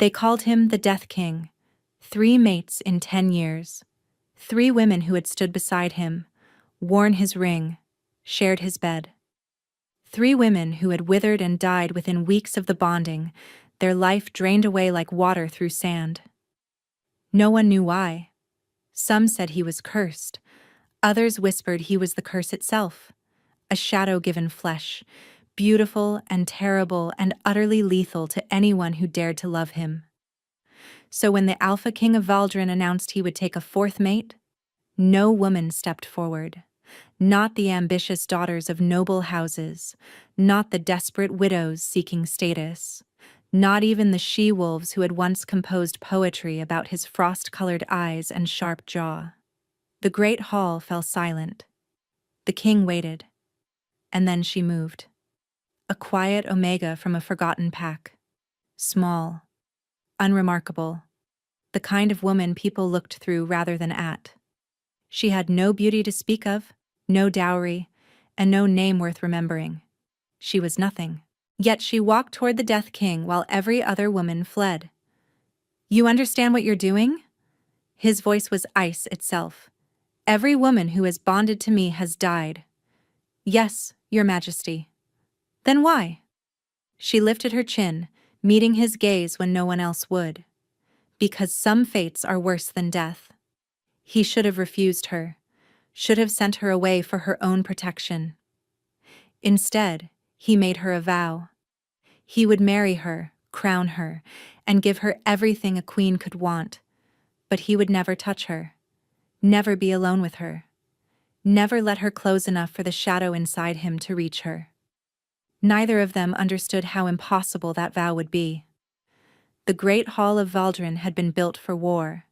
They called him the Death King. 3 mates in 10 years. 3 women who had stood beside him, worn his ring, shared his bed. 3 women who had withered and died within weeks of the bonding, their life drained away like water through sand. No one knew why. Some said he was cursed. Others whispered he was the curse itself, a shadow given flesh, beautiful and terrible and utterly lethal to anyone who dared to love him. So when the Alpha King of Valdrin announced he would take a 4th mate, no woman stepped forward. Not the ambitious daughters of noble houses, not the desperate widows seeking status, not even the she-wolves who had once composed poetry about his frost-colored eyes and sharp jaw. The great hall fell silent. The king waited. And then she moved. A quiet omega from a forgotten pack. Small. Unremarkable. The kind of woman people looked through rather than at. She had no beauty to speak of, no dowry, and no name worth remembering. She was nothing. Yet she walked toward the Death King while every other woman fled. "You understand what you're doing?" His voice was ice itself. "Every woman who is bonded to me has died." "Yes, Your Majesty." "Then why?" She lifted her chin, meeting his gaze when no one else would. "Because some fates are worse than death." He should have refused her, should have sent her away for her own protection. Instead, he made her a vow. He would marry her, crown her, and give her everything a queen could want, but he would never touch her, never be alone with her, never let her close enough for the shadow inside him to reach her. Neither of them understood how impossible that vow would be. The great hall of Valdrin had been built for war.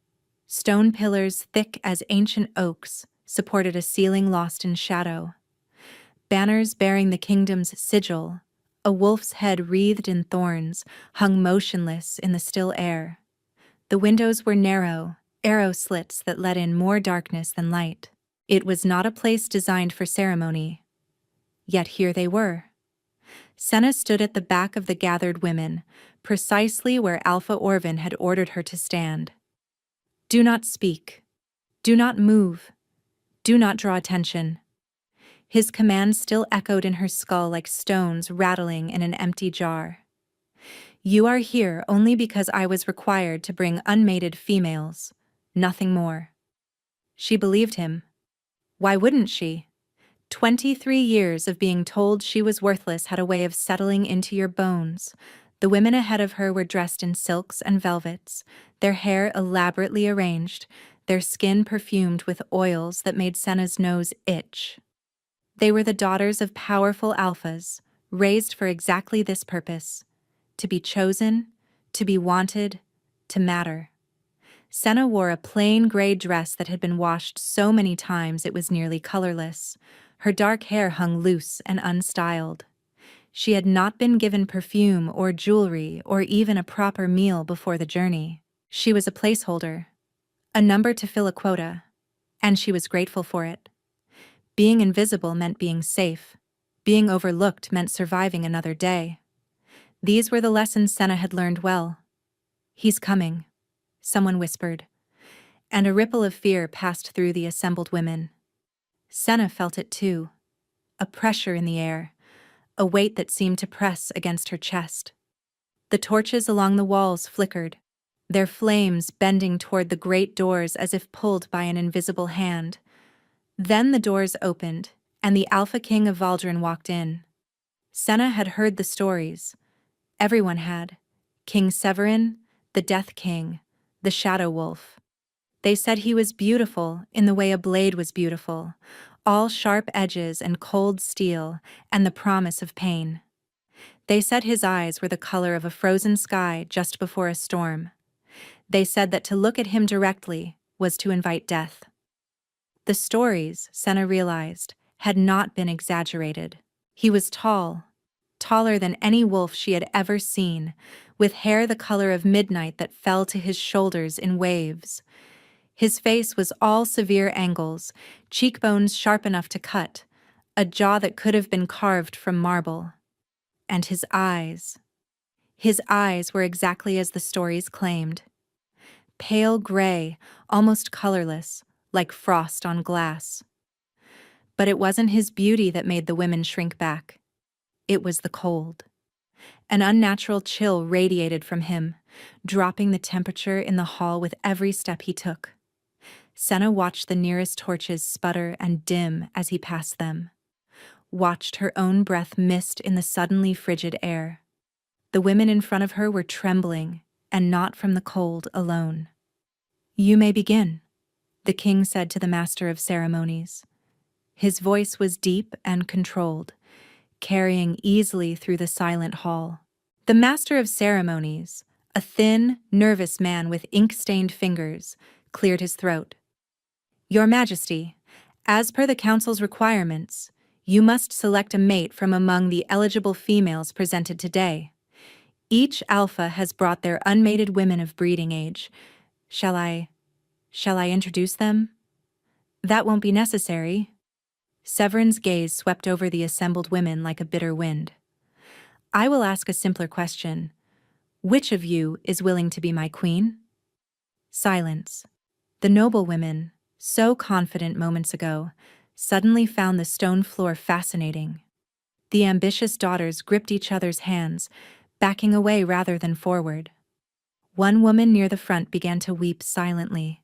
Stone pillars thick as ancient oaks supported a ceiling lost in shadow. Banners bearing the kingdom's sigil, a wolf's head wreathed in thorns, hung motionless in the still air. The windows were narrow, arrow slits that let in more darkness than light. It was not a place designed for ceremony. Yet here they were. Senna stood at the back of the gathered women, precisely where Alpha Orvin had ordered her to stand. "Do not speak. Do not move. Do not draw attention." His command still echoed in her skull like stones rattling in an empty jar. "You are here only because I was required to bring unmated females, nothing more." She believed him. Why wouldn't she? 23 years of being told she was worthless had a way of settling into your bones. The women ahead of her were dressed in silks and velvets, their hair elaborately arranged, their skin perfumed with oils that made Senna's nose itch. They were the daughters of powerful alphas, raised for exactly this purpose: to be chosen, to be wanted, to matter. Senna wore a plain gray dress that had been washed so many times it was nearly colorless. Her dark hair hung loose and unstyled. She had not been given perfume or jewelry or even a proper meal before the journey. She was a placeholder, a number to fill a quota, and she was grateful for it. Being invisible meant being safe. Being overlooked meant surviving another day. These were the lessons Senna had learned well. "He's coming," someone whispered, and a ripple of fear passed through the assembled women. Senna felt it too, a pressure in the air, a weight that seemed to press against her chest. The torches along the walls flickered, their flames bending toward the great doors as if pulled by an invisible hand. Then the doors opened, and the Alpha King of Valdrin walked in. Senna had heard the stories. Everyone had. King Severin, the Death King, the Shadow Wolf. They said he was beautiful in the way a blade was beautiful, all sharp edges and cold steel and the promise of pain. They said his eyes were the color of a frozen sky just before a storm. They said that to look at him directly was to invite death. The stories, Senna realized, had not been exaggerated. He was tall, taller than any wolf she had ever seen, with hair the color of midnight that fell to his shoulders in waves. His face was all severe angles, cheekbones sharp enough to cut, a jaw that could have been carved from marble. And his eyes. His eyes were exactly as the stories claimed. Pale gray, almost colorless, like frost on glass. But it wasn't his beauty that made the women shrink back. It was the cold. An unnatural chill radiated from him, dropping the temperature in the hall with every step he took. Senna watched the nearest torches sputter and dim as he passed them, watched her own breath mist in the suddenly frigid air. The women in front of her were trembling, and not from the cold alone. "You may begin," the king said to the master of ceremonies. His voice was deep and controlled, carrying easily through the silent hall. The master of ceremonies, a thin, nervous man with ink-stained fingers, cleared his throat. "Your Majesty, as per the council's requirements, you must select a mate from among the eligible females presented today. Each alpha has brought their unmated women of breeding age. Shall I introduce them?" "That won't be necessary." Severin's gaze swept over the assembled women like a bitter wind. "I will ask a simpler question. Which of you is willing to be my queen?" Silence. The noble women, so confident moments ago, suddenly found the stone floor fascinating. The ambitious daughters gripped each other's hands, backing away rather than forward. One woman near the front began to weep silently.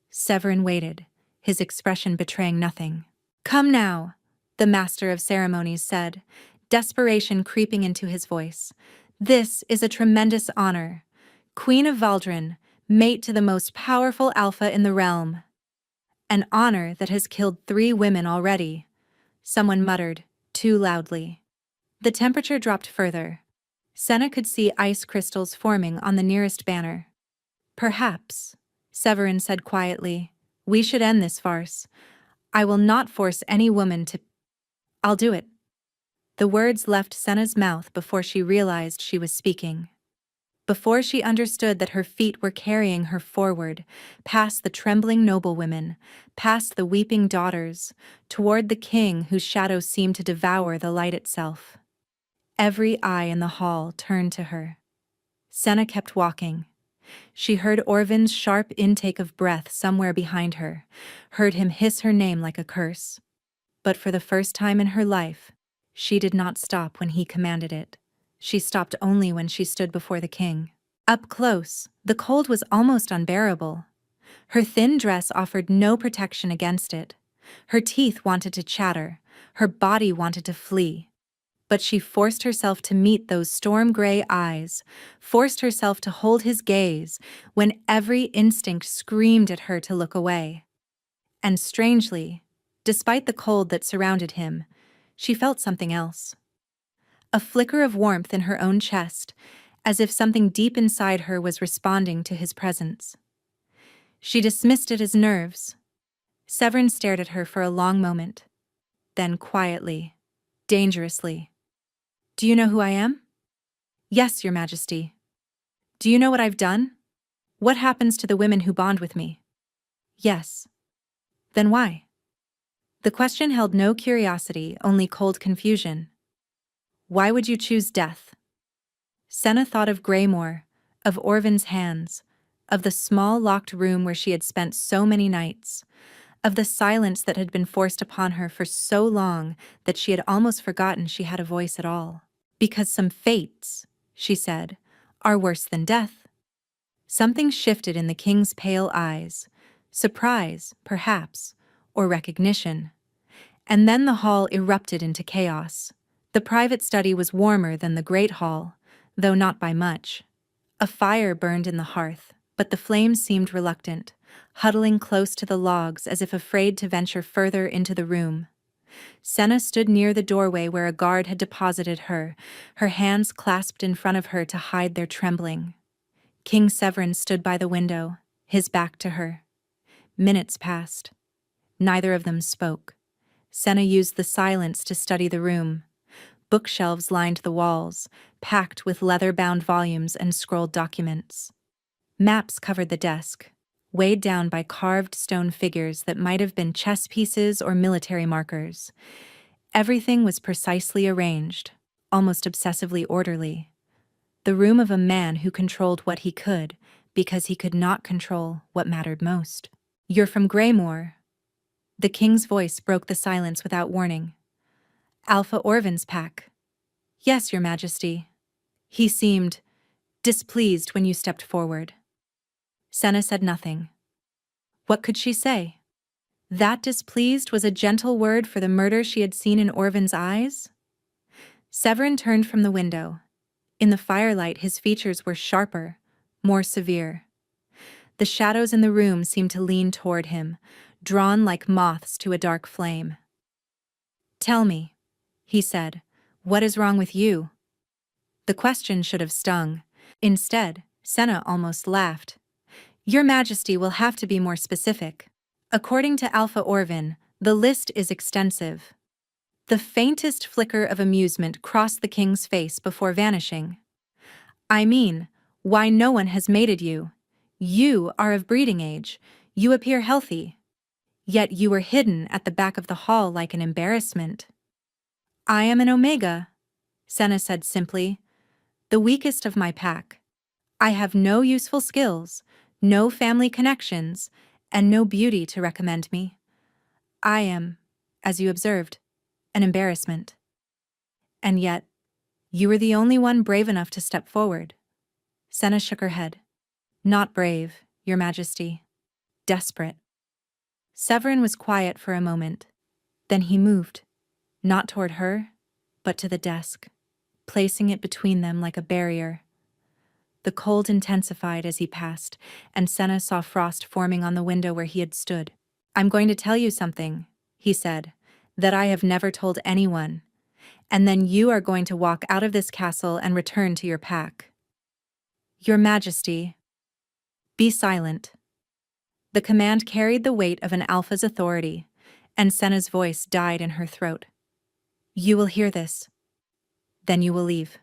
Severin waited, his expression betraying nothing. "Come now," the master of ceremonies said, desperation creeping into his voice. "This is a tremendous honor. Queen of Valdrin, mate to the most powerful alpha in the realm. An honor that has killed 3 women already," someone muttered, too loudly. The temperature dropped further. Senna could see ice crystals forming on the nearest banner. "Perhaps," Severin said quietly, "we should end this farce. I will not force any woman to—" "I'll do it." The words left Senna's mouth before she realized she was speaking. Before she understood that her feet were carrying her forward, past the trembling noblewomen, past the weeping daughters, toward the king whose shadow seemed to devour the light itself. Every eye in the hall turned to her. Senna kept walking. She heard Orvin's sharp intake of breath somewhere behind her, heard him hiss her name like a curse. But for the first time in her life, she did not stop when he commanded it. She stopped only when she stood before the king. Up close, the cold was almost unbearable. Her thin dress offered no protection against it. Her teeth wanted to chatter, her body wanted to flee. But she forced herself to meet those storm-gray eyes, forced herself to hold his gaze when every instinct screamed at her to look away. And strangely, despite the cold that surrounded him, she felt something else. A flicker of warmth in her own chest, as if something deep inside her was responding to his presence. She dismissed it as nerves. Severin stared at her for a long moment. Then quietly, dangerously. "Do you know who I am?" "Yes, Your Majesty." "Do you know what I've done? What happens to the women who bond with me?" "Yes." "Then why?" The question held no curiosity, only cold confusion. "Why would you choose death?" Senna thought of Greymore, of Orvin's hands, of the small locked room where she had spent so many nights, of the silence that had been forced upon her for so long that she had almost forgotten she had a voice at all. "Because some fates," she said, "are worse than death." Something shifted in the king's pale eyes, surprise, perhaps, or recognition. And then the hall erupted into chaos. The private study was warmer than the great hall, though not by much. A fire burned in the hearth, but the flames seemed reluctant, huddling close to the logs as if afraid to venture further into the room. Senna stood near the doorway where a guard had deposited her, her hands clasped in front of her to hide their trembling. King Severin stood by the window, his back to her. Minutes passed. Neither of them spoke. Senna used the silence to study the room. Bookshelves lined the walls, packed with leather-bound volumes and scrolled documents. Maps covered the desk, weighed down by carved stone figures that might have been chess pieces or military markers. Everything was precisely arranged, almost obsessively orderly. The room of a man who controlled what he could, because he could not control what mattered most. "You're from Greymore." The king's voice broke the silence without warning. "Alpha Orvan's pack." "Yes, your majesty." He seemed displeased when you stepped forward. Senna said nothing. What could she say? That displeased was a gentle word for the murder she had seen in Orvan's eyes? Severin turned from the window. In the firelight, his features were sharper, more severe. The shadows in the room seemed to lean toward him, drawn like moths to a dark flame. "Tell me," he said, "what is wrong with you?" The question should have stung. Instead, Senna almost laughed. "Your Majesty will have to be more specific. According to Alpha Orvan, the list is extensive." The faintest flicker of amusement crossed the king's face before vanishing. "I mean, why no one has mated you. You are of breeding age. You appear healthy. Yet you were hidden at the back of the hall like an embarrassment." "I am an Omega," Senna said simply, "the weakest of my pack. I have no useful skills, no family connections, and no beauty to recommend me. I am, as you observed, an embarrassment. And yet, you were the only one brave enough to step forward." Senna shook her head. "Not brave, your majesty. Desperate." Severin was quiet for a moment. Then he moved, not toward her, but to the desk, placing it between them like a barrier. The cold intensified as he passed, and Senna saw frost forming on the window where he had stood. "I'm going to tell you something," he said, "that I have never told anyone, and then you are going to walk out of this castle and return to your pack." "Your Majesty." "Be silent." The command carried the weight of an alpha's authority, and Senna's voice died in her throat. "You will hear this. Then you will leave."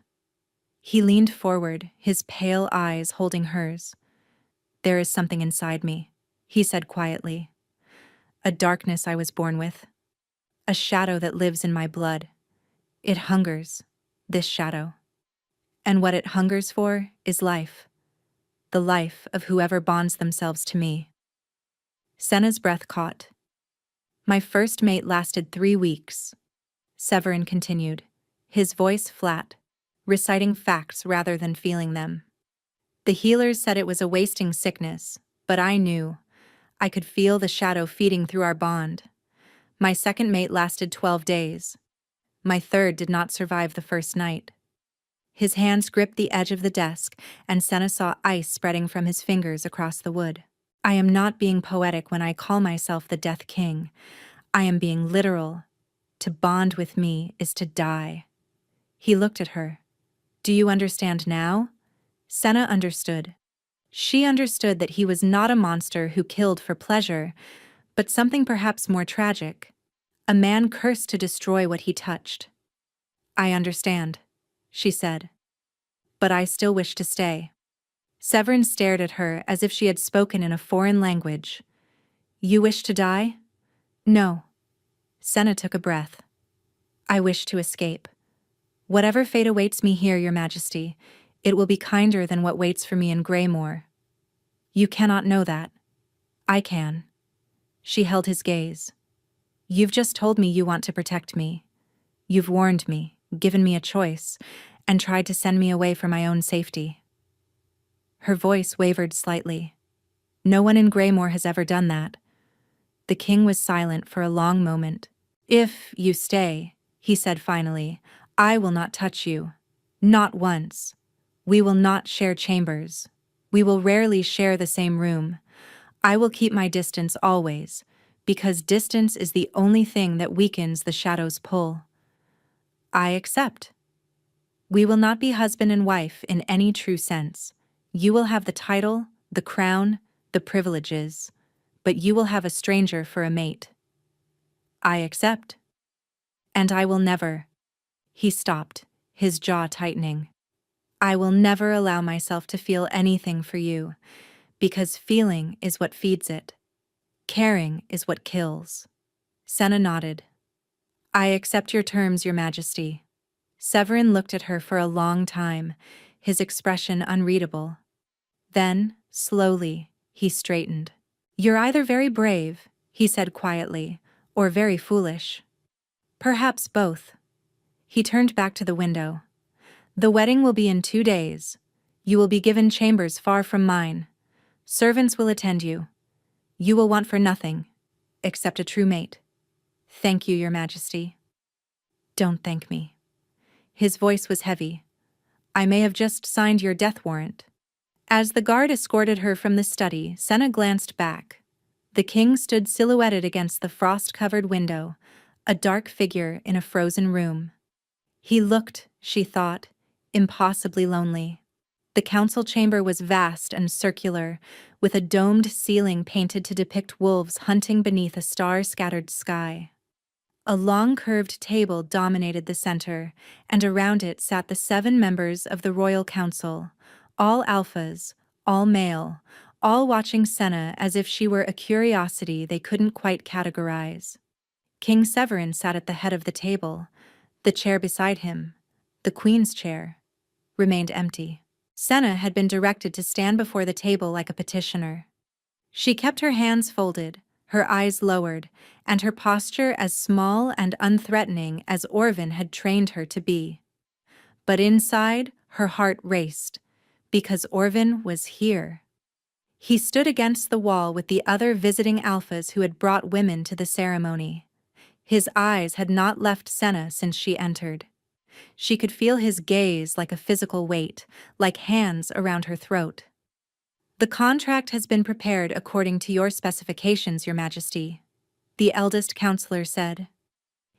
He leaned forward, his pale eyes holding hers. "There is something inside me," he said quietly. "A darkness I was born with. A shadow that lives in my blood. It hungers, this shadow. And what it hungers for is life. The life of whoever bonds themselves to me." Senna's breath caught. "My first mate lasted 3 weeks," Severin continued, his voice flat, reciting facts rather than feeling them. "The healers said it was a wasting sickness, but I knew. I could feel the shadow feeding through our bond. My second mate lasted 12 days. My third did not survive the first night." His hands gripped the edge of the desk, and Senna saw ice spreading from his fingers across the wood. "I am not being poetic when I call myself the Death King. I am being literal. To bond with me is to die." He looked at her. "Do you understand now?" Senna understood. She understood that he was not a monster who killed for pleasure, but something perhaps more tragic. A man cursed to destroy what he touched. "I understand," she said. "But I still wish to stay." Severin stared at her as if she had spoken in a foreign language. "You wish to die?" "No." Senna took a breath. "I wish to escape. Whatever fate awaits me here, your majesty, it will be kinder than what waits for me in Greymore. You cannot know that. I can." She held his gaze. "You've just told me you want to protect me. You've warned me, given me a choice, and tried to send me away for my own safety." Her voice wavered slightly. "No one in Greymore has ever done that." The king was silent for a long moment. "If you stay," he said finally, "I will not touch you. Not once. We will not share chambers. We will rarely share the same room. I will keep my distance always, because distance is the only thing that weakens the shadow's pull." "I accept." "We will not be husband and wife in any true sense. You will have the title, the crown, the privileges, but you will have a stranger for a mate." "I accept." "And I will never—" He stopped, his jaw tightening. "I will never allow myself to feel anything for you, because feeling is what feeds it. Caring is what kills." Senna nodded. "I accept your terms, your majesty." Severin looked at her for a long time, his expression unreadable. Then, slowly, he straightened. "You're either very brave," he said quietly, "or very foolish. Perhaps both." He turned back to the window. "The wedding will be in 2 days. You will be given chambers far from mine. Servants will attend you. You will want for nothing, except a true mate. Thank you, Your Majesty." "Don't thank me." His voice was heavy. "I may have just signed your death warrant." As the guard escorted her from the study, Senna glanced back. The king stood silhouetted against the frost-covered window, a dark figure in a frozen room. He looked, she thought, impossibly lonely. The council chamber was vast and circular, with a domed ceiling painted to depict wolves hunting beneath a star-scattered sky. A long curved table dominated the center, and around it sat the 7 members of the royal council, all alphas, all male, all watching Senna as if she were a curiosity they couldn't quite categorize. King Severin sat at the head of the table. The chair beside him, the queen's chair, remained empty. Senna had been directed to stand before the table like a petitioner. She kept her hands folded, her eyes lowered, and her posture as small and unthreatening as Orvin had trained her to be. But inside, her heart raced, because Orvin was here. He stood against the wall with the other visiting alphas who had brought women to the ceremony. His eyes had not left Senna since she entered. She could feel his gaze like a physical weight, like hands around her throat. "The contract has been prepared according to your specifications, Your Majesty," the eldest counselor said.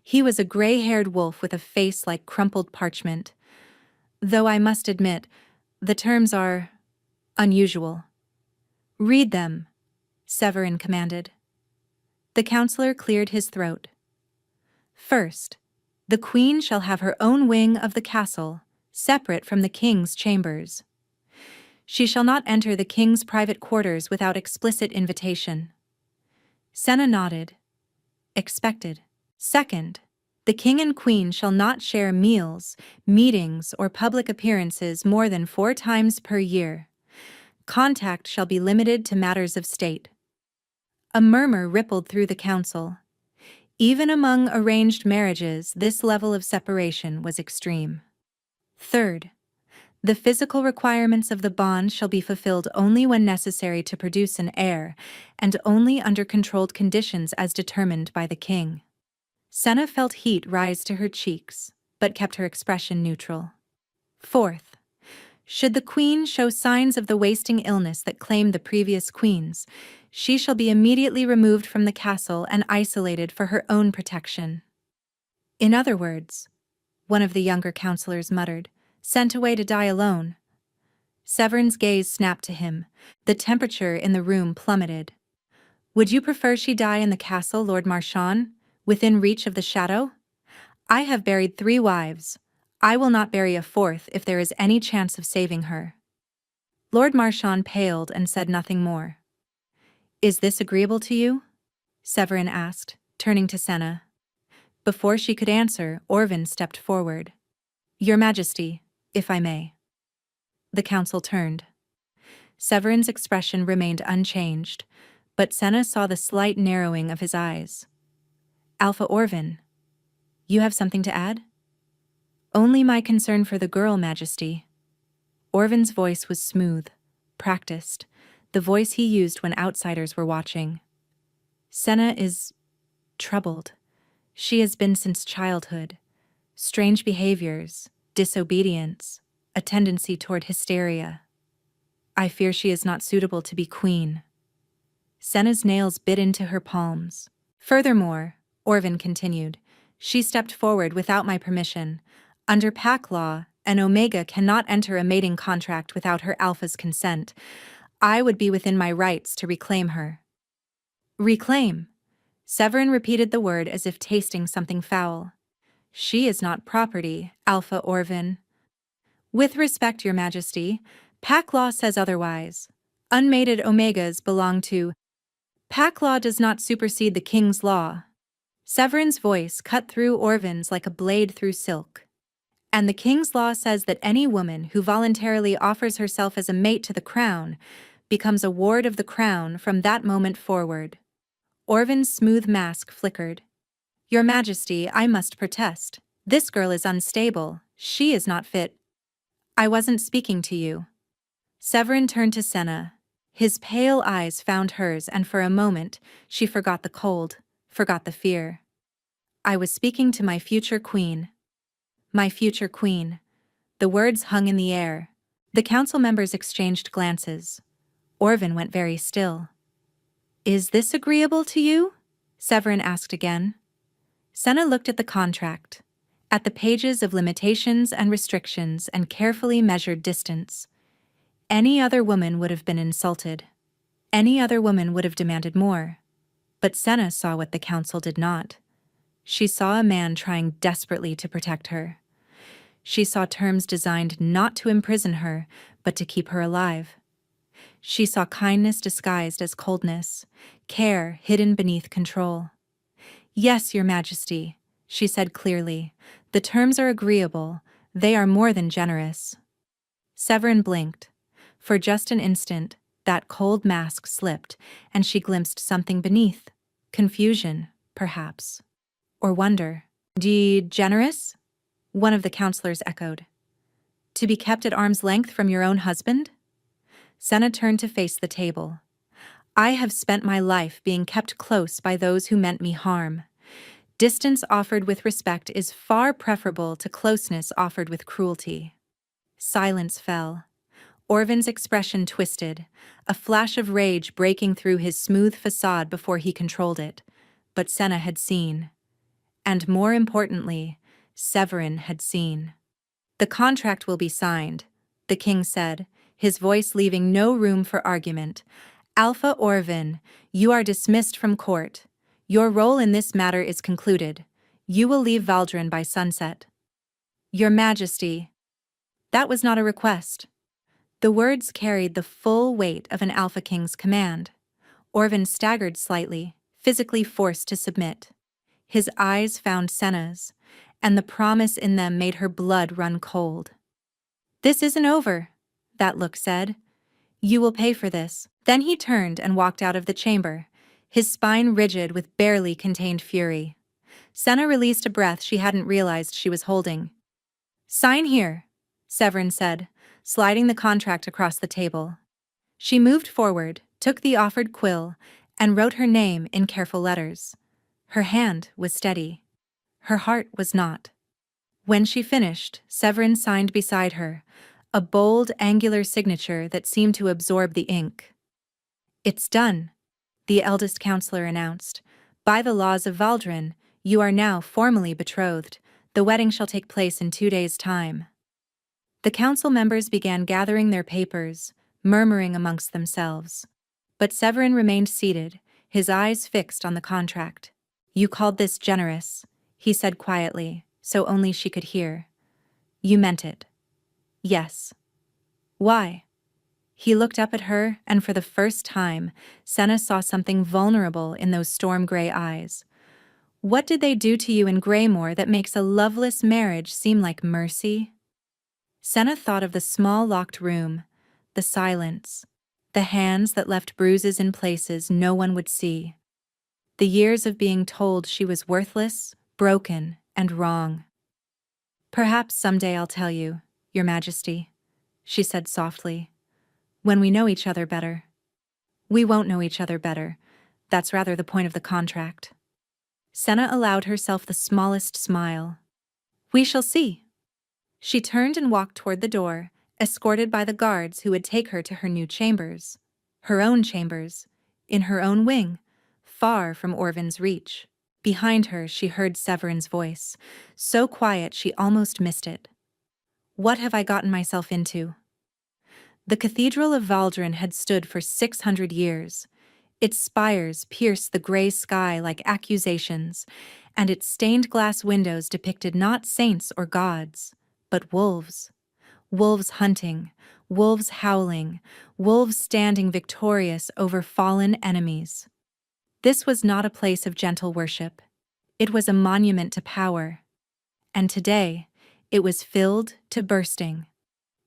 He was a gray-haired wolf with a face like crumpled parchment. "Though I must admit, the terms are unusual." "Read them," Severin commanded. The counselor cleared his throat. "First, the queen shall have her own wing of the castle, separate from the king's chambers. She shall not enter the king's private quarters without explicit invitation." Senna nodded. Expected. "Second, the king and queen shall not share meals, meetings, or public appearances more than 4 times per year. Contact shall be limited to matters of state." A murmur rippled through the council. Even among arranged marriages, this level of separation was extreme. Third, the physical requirements of the bond shall be fulfilled only when necessary to produce an heir, and only under controlled conditions as determined by the king. Senna felt heat rise to her cheeks, but kept her expression neutral. Fourth, should the queen show signs of the wasting illness that claimed the previous queens, she shall be immediately removed from the castle and isolated for her own protection. "In other words," one of the younger counselors muttered, "sent away to die alone." Severin's gaze snapped to him. The temperature in the room plummeted. "Would you prefer she die in the castle, Lord Marchand, within reach of the shadow? I have buried 3 wives. I will not bury a 4th if there is any chance of saving her." Lord Marchand paled and said nothing more. "Is this agreeable to you?" Severin asked, turning to Senna. Before she could answer, Orvin stepped forward. "Your Majesty, if I may." The council turned. Severin's expression remained unchanged, but Senna saw the slight narrowing of his eyes. "Alpha Orvin, you have something to add?" "Only my concern for the girl, Majesty." Orvin's voice was smooth, practiced, the voice he used when outsiders were watching. "Senna is troubled. She has been since childhood. Strange behaviors, disobedience, a tendency toward hysteria. I fear she is not suitable to be queen." Senna's nails bit into her palms. "Furthermore," Orvin continued, "she stepped forward without my permission. Under pack law, an Omega cannot enter a mating contract without her alpha's consent. I would be within my rights to reclaim her." "Reclaim?" Severin repeated the word as if tasting something foul. "She is not property, Alpha Orvin." "With respect, Your Majesty, pack law says otherwise. Unmated Omegas belong to— Pack law does not supersede the king's law." Severin's voice cut through Orvin's like a blade through silk. And the king's law says that any woman who voluntarily offers herself as a mate to the crown becomes a ward of the crown from that moment forward. Orvan's smooth mask flickered. Your Majesty, I must protest. This girl is unstable. She is not fit. I wasn't speaking to you. Severin turned to Senna. His pale eyes found hers, and for a moment, she forgot the cold, forgot the fear. I was speaking to my future queen. My future queen. The words hung in the air. The council members exchanged glances. Orvan went very still. Is this agreeable to you? Severin asked again. Senna looked at the contract, at the pages of limitations and restrictions and carefully measured distance. Any other woman would have been insulted. Any other woman would have demanded more. But Senna saw what the council did not. She saw a man trying desperately to protect her. She saw terms designed not to imprison her, but to keep her alive. She saw kindness disguised as coldness, care hidden beneath control. Yes, Your Majesty, she said clearly. The terms are agreeable. They are more than generous. Severin blinked. For just an instant, that cold mask slipped, and she glimpsed something beneath. Confusion, perhaps. Or wonder. Generous? One of the counselors echoed. To be kept at arm's length from your own husband? Senna turned to face the table. I have spent my life being kept close by those who meant me harm. Distance offered with respect is far preferable to closeness offered with cruelty. Silence fell. Orvan's expression twisted, a flash of rage breaking through his smooth facade before he controlled it. But Senna had seen. And more importantly, Severin had seen. The contract will be signed, the king said, his voice leaving no room for argument. Alpha Orvan, you are dismissed from court. Your role in this matter is concluded. You will leave Valdren by sunset. Your Majesty. That was not a request. The words carried the full weight of an Alpha King's command. Orvan staggered slightly, physically forced to submit. His eyes found Senna's, and the promise in them made her blood run cold. This isn't over, that look said. You will pay for this. Then he turned and walked out of the chamber, his spine rigid with barely contained fury. Senna released a breath she hadn't realized she was holding. Sign here, Severin said, sliding the contract across the table. She moved forward, took the offered quill, and wrote her name in careful letters. Her hand was steady. Her heart was not. When she finished, Severin signed beside her, a bold, angular signature that seemed to absorb the ink. It's done, the eldest counselor announced. By the laws of Valdren, you are now formally betrothed. The wedding shall take place in 2 days' time. The council members began gathering their papers, murmuring amongst themselves. But Severin remained seated, his eyes fixed on the contract. You called this generous, he said quietly, so only she could hear. You meant it. Yes. Why? He looked up at her, and for the first time, Senna saw something vulnerable in those storm-gray eyes. What did they do to you in Greymore that makes a loveless marriage seem like mercy? Senna thought of the small locked room, the silence, the hands that left bruises in places no one would see. The years of being told she was worthless, broken, and wrong. Perhaps someday I'll tell you, Your Majesty, she said softly, when we know each other better. We won't know each other better. That's rather the point of the contract. Senna allowed herself the smallest smile. We shall see. She turned and walked toward the door, escorted by the guards who would take her to her new chambers. Her own chambers, in her own wing, far from Orvan's reach. Behind her she heard Severin's voice, so quiet she almost missed it. What have I gotten myself into? The Cathedral of Valdren had stood for 600 years. Its spires pierced the gray sky like accusations, and its stained glass windows depicted not saints or gods, but wolves. Wolves hunting, wolves howling, wolves standing victorious over fallen enemies. This was not a place of gentle worship. It was a monument to power. And today, It was filled to bursting.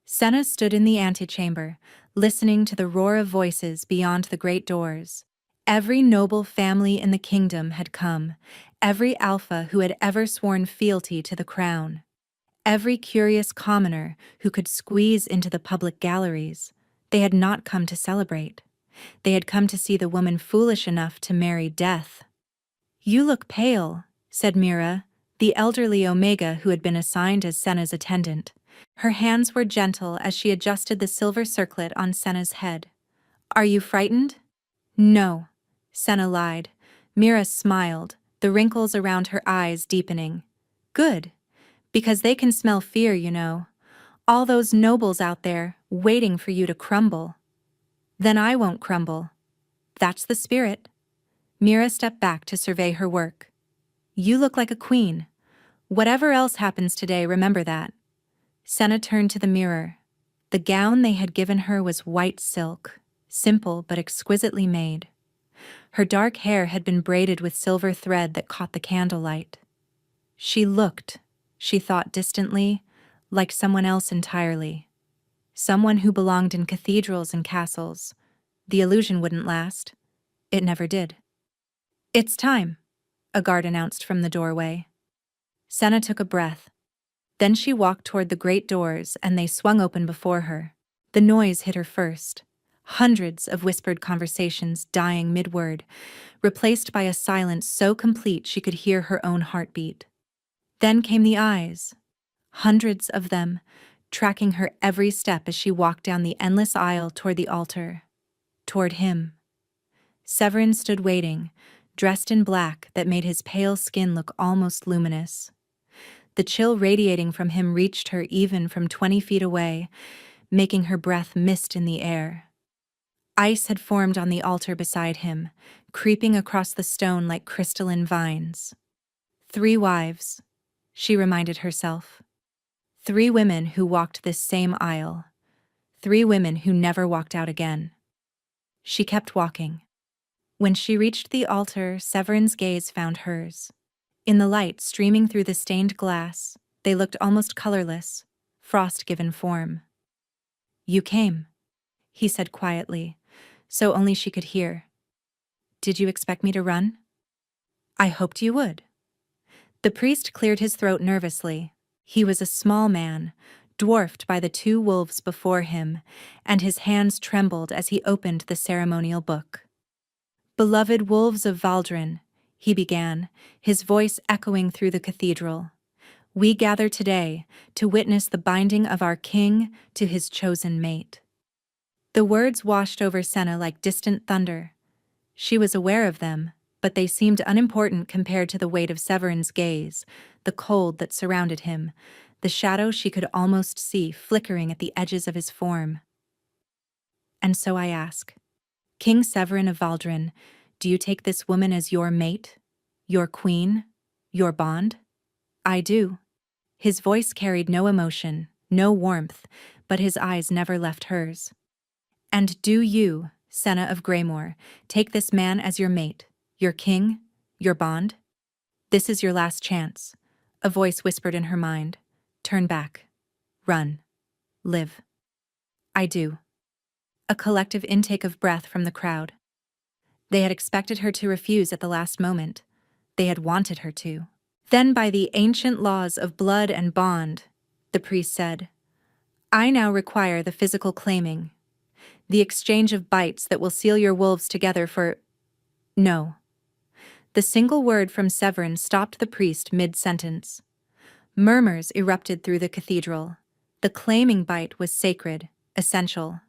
Senna stood in the antechamber, listening to the roar of voices beyond the great doors. Every noble family in the kingdom had come, every alpha who had ever sworn fealty to the crown. Every curious commoner who could squeeze into the public galleries. They had not come to celebrate. They had come to see the woman foolish enough to marry death. "You look pale," said Mira, the elderly Omega who had been assigned as Senna's attendant. Her hands were gentle as she adjusted the silver circlet on Senna's head. "Are you frightened?" "No," Senna lied. Mira smiled, the wrinkles around her eyes deepening. "Good. Because they can smell fear, you know. All those nobles out there, waiting for you to crumble." "Then I won't crumble. That's the spirit." Mira stepped back to survey her work. "You look like a queen. Whatever else happens today, remember that." Senna turned to the mirror. The gown they had given her was white silk, simple but exquisitely made. Her dark hair had been braided with silver thread that caught the candlelight. She looked, she thought distantly, like someone else entirely. Someone who belonged in cathedrals and castles. The illusion wouldn't last. It never did. "It's time," a guard announced from the doorway. Senna took a breath. Then she walked toward the great doors and they swung open before her. The noise hit her first. Hundreds of whispered conversations dying mid-word, replaced by a silence so complete she could hear her own heartbeat. Then came the eyes. Hundreds of them, tracking her every step as she walked down the endless aisle toward the altar. Toward him. Severin stood waiting, dressed in black that made his pale skin look almost luminous. The chill radiating from him reached her even from 20 feet away, making her breath mist in the air. Ice had formed on the altar beside him, creeping across the stone like crystalline vines. 3 wives, she reminded herself. 3 women who walked this same aisle. 3 women who never walked out again. She kept walking. When she reached the altar, Severin's gaze found hers. In the light streaming through the stained glass, they looked almost colorless, frost-given form. "You came," he said quietly, so only she could hear. "Did you expect me to run?" "I hoped you would." The priest cleared his throat nervously. He was a small man, dwarfed by the 2 wolves before him, and his hands trembled as he opened the ceremonial book. "Beloved wolves of Valdrin," he began, his voice echoing through the cathedral. "We gather today to witness the binding of our king to his chosen mate." The words washed over Senna like distant thunder. She was aware of them, but they seemed unimportant compared to the weight of Severin's gaze, the cold that surrounded him, the shadow she could almost see flickering at the edges of his form. "And so I ask, King Severin of Valdrin, do you take this woman as your mate, your queen, your bond?" "I do." His voice carried no emotion, no warmth, but his eyes never left hers. "And do you, Senna of Greymore, take this man as your mate, your king, your bond?" "This is your last chance," a voice whispered in her mind. "Turn back. Run. Live." "I do." A collective intake of breath from the crowd. They had expected her to refuse at the last moment. They had wanted her to. "Then by the ancient laws of blood and bond," the priest said, "I now require the physical claiming, the exchange of bites that will seal your wolves together for—" "No." The single word from Severin stopped the priest mid-sentence. Murmurs erupted through the cathedral. The claiming bite was sacred, essential.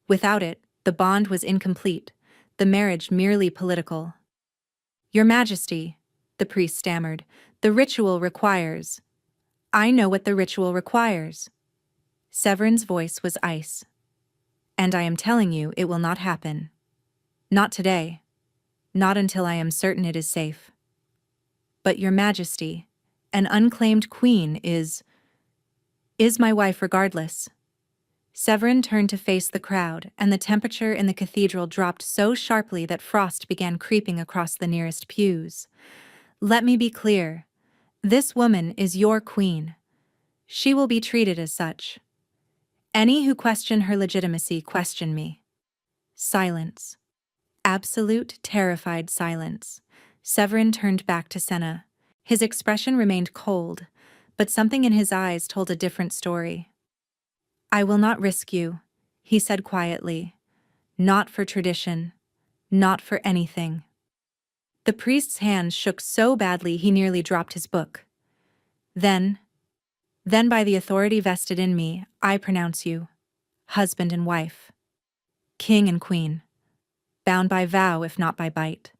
Without it, the bond was incomplete, the marriage merely political. "Your Majesty," the priest stammered, "the ritual requires—" "I know what the ritual requires." Severin's voice was ice. "And I am telling you it will not happen. Not today. Not until I am certain it is safe." "But Your Majesty, an unclaimed queen is my wife regardless." Severin turned to face the crowd, and the temperature in the cathedral dropped so sharply that frost began creeping across the nearest pews. "Let me be clear. This woman is your queen. She will be treated as such. Any who question her legitimacy question me. Silence. Absolute, terrified silence. Severin turned back to Senna. His expression remained cold, but something in his eyes told a different story. I will not risk you, he said quietly. Not for tradition. Not for anything. The priest's hand shook so badly he nearly dropped his book. Then by the authority vested in me, I pronounce you husband and wife, king and queen, bound by vow if not by bite.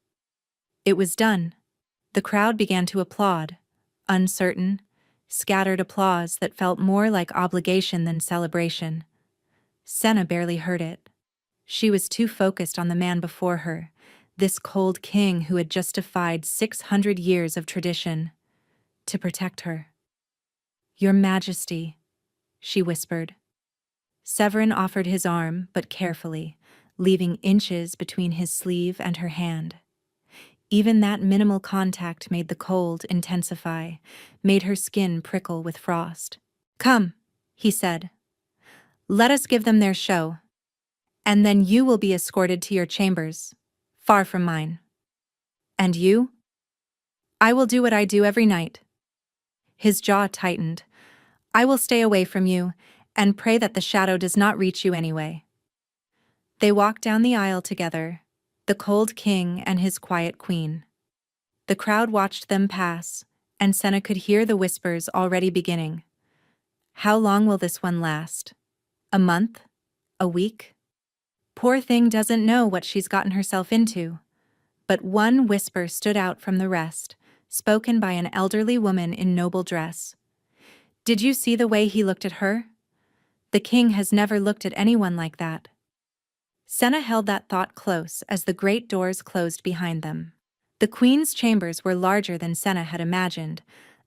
It was done. The crowd began to applaud, uncertain, scattered applause that felt more like obligation than celebration. Senna barely heard it. She was too focused on the man before her, this cold king who had just defied 600 years of tradition, to protect her. Your Majesty, she whispered. Severin offered his arm, but carefully, leaving inches between his sleeve and her hand. Even that minimal contact made the cold intensify, made her skin prickle with frost. Come, he said. Let us give them their show. And then you will be escorted to your chambers, far from mine. And you? I will do what I do every night. His jaw tightened. I will stay away from you, and pray that the shadow does not reach you anyway. They walked down the aisle together, the cold king and his quiet queen. The crowd watched them pass, and Senna could hear the whispers already beginning. How long will this one last? A month? A week? Poor thing doesn't know what she's gotten herself into. But one whisper stood out from the rest, spoken by an elderly woman in noble dress. Did you see the way he looked at her? The king has never looked at anyone like that. Senna held that thought close as the great doors closed behind them. The queen's chambers were larger than Senna had imagined.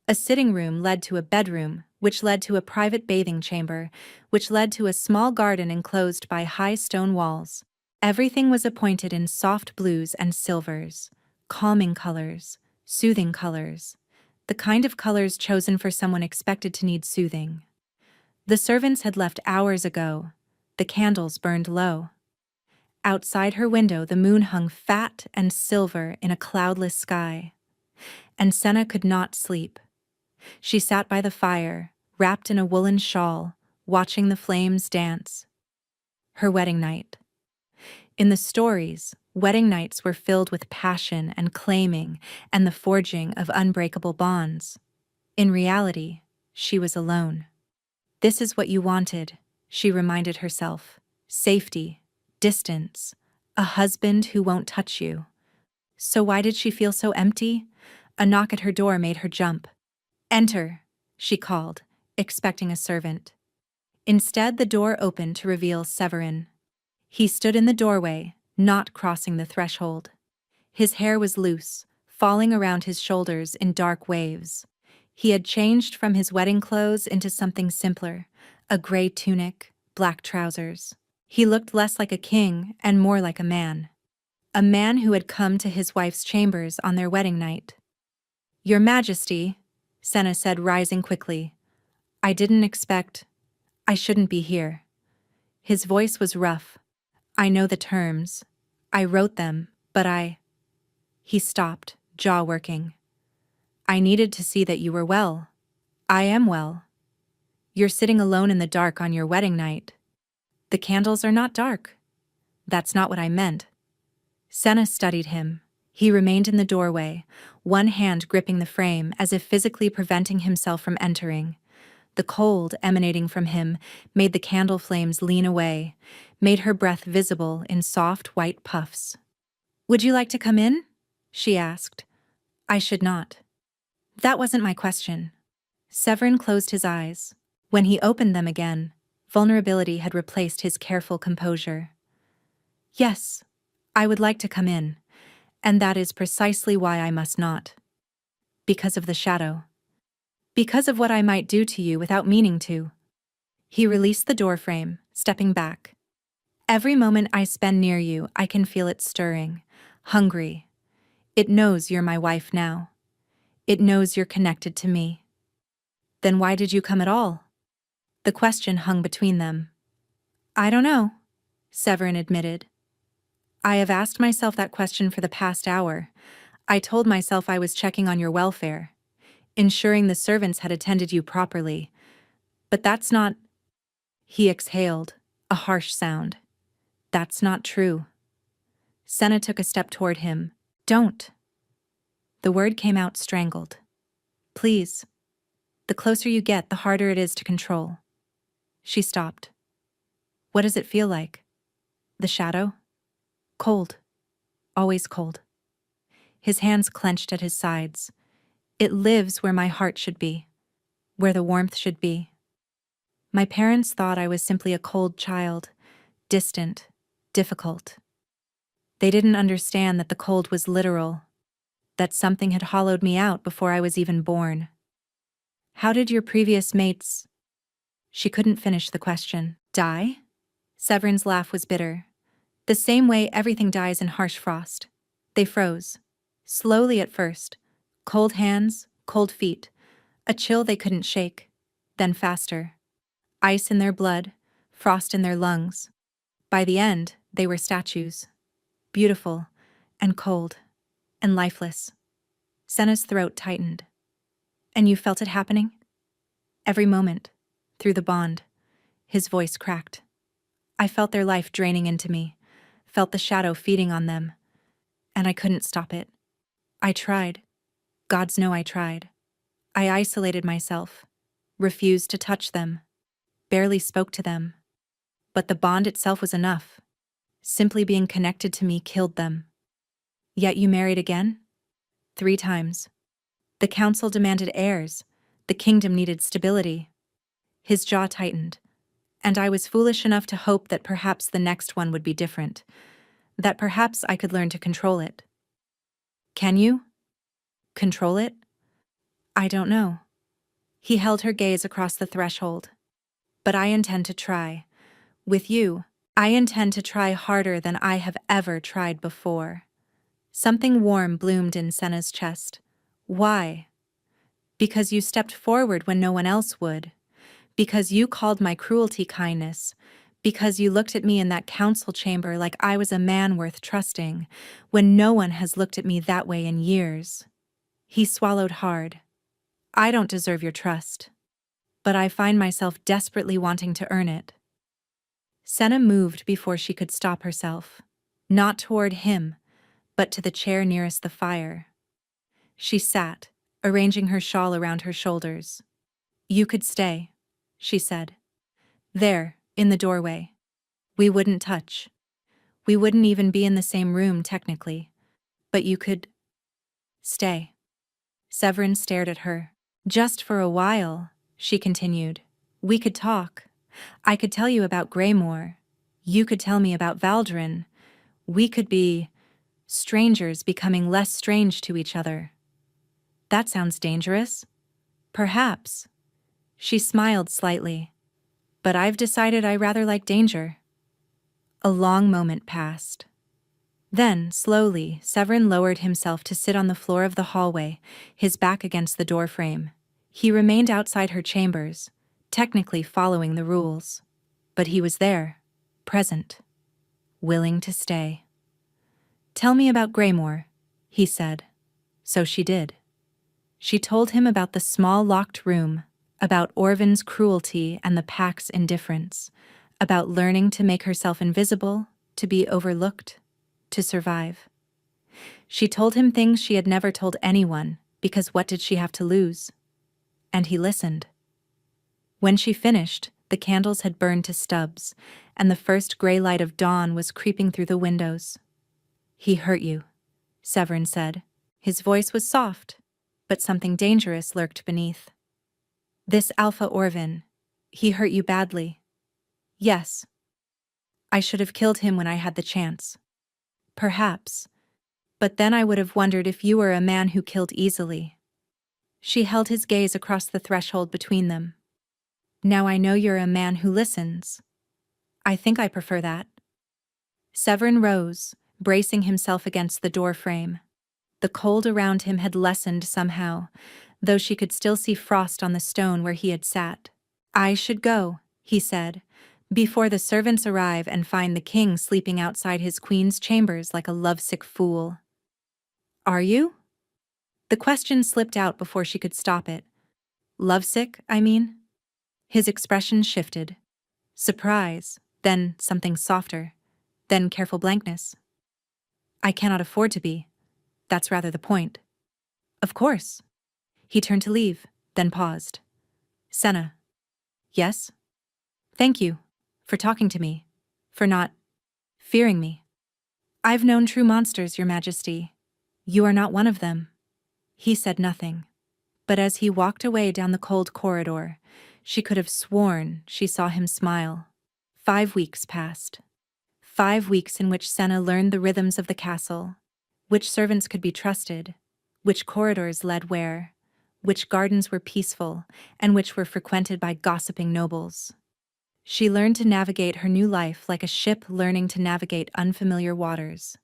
A sitting room led to a bedroom, which led to a private bathing chamber, which led to a small garden enclosed by high stone walls. Everything was appointed in soft blues and silvers, calming colors, soothing colors, the kind of colors chosen for someone expected to need soothing. The servants had left hours ago. The candles burned low. Outside her window the moon hung fat and silver in a cloudless sky. And Senna could not sleep. She sat by the fire, wrapped in a woolen shawl, watching the flames dance. Her wedding night. In the stories, wedding nights were filled with passion and claiming and the forging of unbreakable bonds. In reality, she was alone. This is what you wanted, she reminded herself. Safety, distance, a husband who won't touch you. So why did she feel so empty? A knock at her door made her jump. Enter, she called, expecting a servant. Instead, the door opened to reveal Severin. He stood in the doorway, not crossing the threshold. His hair was loose, falling around his shoulders in dark waves. He had changed from his wedding clothes into something simpler, a gray tunic, black trousers. He looked less like a king and more like a man who had come to his wife's chambers on their wedding night. Your Majesty, Senna said, rising quickly. I shouldn't be here. His voice was rough. I know the terms. I wrote them, but He stopped, jaw working. I needed to see that you were well. I am well. You're sitting alone in the dark on your wedding night. The candles are not dark. That's not what I meant. Senna studied him. He remained in the doorway, one hand gripping the frame as if physically preventing himself from entering. The cold emanating from him made the candle flames lean away, made her breath visible in soft white puffs. Would you like to come in? She asked. I should not. That wasn't my question. Severin closed his eyes. When he opened them again, vulnerability had replaced his careful composure. Yes, I would like to come in, and that is precisely why I must not. Because of the shadow. Because of what I might do to you without meaning to. He released the doorframe, stepping back. Every moment I spend near you, I can feel it stirring, hungry. It knows you're my wife now. It knows you're connected to me. Then why did you come at all? The question hung between them. I don't know, Severin admitted. I have asked myself that question for the past hour. I told myself I was checking on your welfare, ensuring the servants had attended you properly. But that's not... He exhaled, a harsh sound. That's not true. Senna took a step toward him. Don't. The word came out strangled. Please. The closer you get, the harder it is to control. She stopped. What does it feel like? The shadow? Cold. Always cold. His hands clenched at his sides. It lives where my heart should be. Where the warmth should be. My parents thought I was simply a cold child. Distant. Difficult. They didn't understand that the cold was literal. That something had hollowed me out before I was even born. How did your previous mates... She couldn't finish the question. Die? Severin's laugh was bitter. The same way everything dies in harsh frost. They froze. Slowly at first. Cold hands, cold feet. A chill they couldn't shake. Then faster. Ice in their blood, frost in their lungs. By the end, they were statues. Beautiful, and cold, and lifeless. Senna's throat tightened. And you felt it happening? Every moment, through the bond. His voice cracked. I felt their life draining into me, felt the shadow feeding on them, and I couldn't stop it. I tried. Gods know I tried. I isolated myself, refused to touch them, barely spoke to them. But the bond itself was enough. Simply being connected to me killed them. Yet you married again? 3 times. The council demanded heirs. The kingdom needed stability. His jaw tightened. And I was foolish enough to hope that perhaps the next one would be different. That perhaps I could learn to control it. Can you? Control it? I don't know. He held her gaze across the threshold. But I intend to try. With you, I intend to try harder than I have ever tried before. Something warm bloomed in Senna's chest. Why? Because you stepped forward when no one else would. Because you called my cruelty kindness. Because you looked at me in that council chamber like I was a man worth trusting, when no one has looked at me that way in years. He swallowed hard. I don't deserve your trust. But I find myself desperately wanting to earn it. Senna moved before she could stop herself. Not toward him, but to the chair nearest the fire. She sat, arranging her shawl around her shoulders. You could stay, she said. There, in the doorway. We wouldn't touch. We wouldn't even be in the same room, technically. But you could... stay. Severin stared at her. Just for a while, she continued. We could talk. I could tell you about Greymoor. You could tell me about Valdrin. We could be... strangers becoming less strange to each other. That sounds dangerous. Perhaps. She smiled slightly. But I've decided I rather like danger. A long moment passed. Then, slowly, Severin lowered himself to sit on the floor of the hallway, his back against the doorframe. He remained outside her chambers, technically following the rules. But he was there, present, willing to stay. Tell me about Greymoor, he said. So she did. She told him about the small locked room, about Orvin's cruelty and the pack's indifference, about learning to make herself invisible, to be overlooked, to survive. She told him things she had never told anyone, because what did she have to lose? And he listened. When she finished, the candles had burned to stubs, and the first gray light of dawn was creeping through the windows. He hurt you, Severin said. His voice was soft, but something dangerous lurked beneath. This Alpha Orvin, he hurt you badly. Yes. I should have killed him when I had the chance. Perhaps. But then I would have wondered if you were a man who killed easily. She held his gaze across the threshold between them. Now I know you're a man who listens. I think I prefer that. Severin rose, bracing himself against the door frame. The cold around him had lessened somehow. though she could still see frost on the stone where he had sat. "I should go," he said, "before the servants arrive and find the king sleeping outside his queen's chambers like a lovesick fool." "Are you?" The question slipped out before she could stop it. "Lovesick, I mean?" His expression shifted. Surprise, then something softer, then careful blankness. "I cannot afford to be. That's rather the point." "Of course." He turned to leave, then paused. "Senna." "Yes?" "Thank you. For talking to me. For not fearing me." "I've known true monsters, Your Majesty. You are not one of them." He said nothing. But as he walked away down the cold corridor, she could have sworn she saw him smile. 5 weeks passed. 5 weeks in which Senna learned the rhythms of the castle, which servants could be trusted, which corridors led where, which gardens were peaceful, and which were frequented by gossiping nobles. She learned to navigate her new life like a ship learning to navigate unfamiliar waters.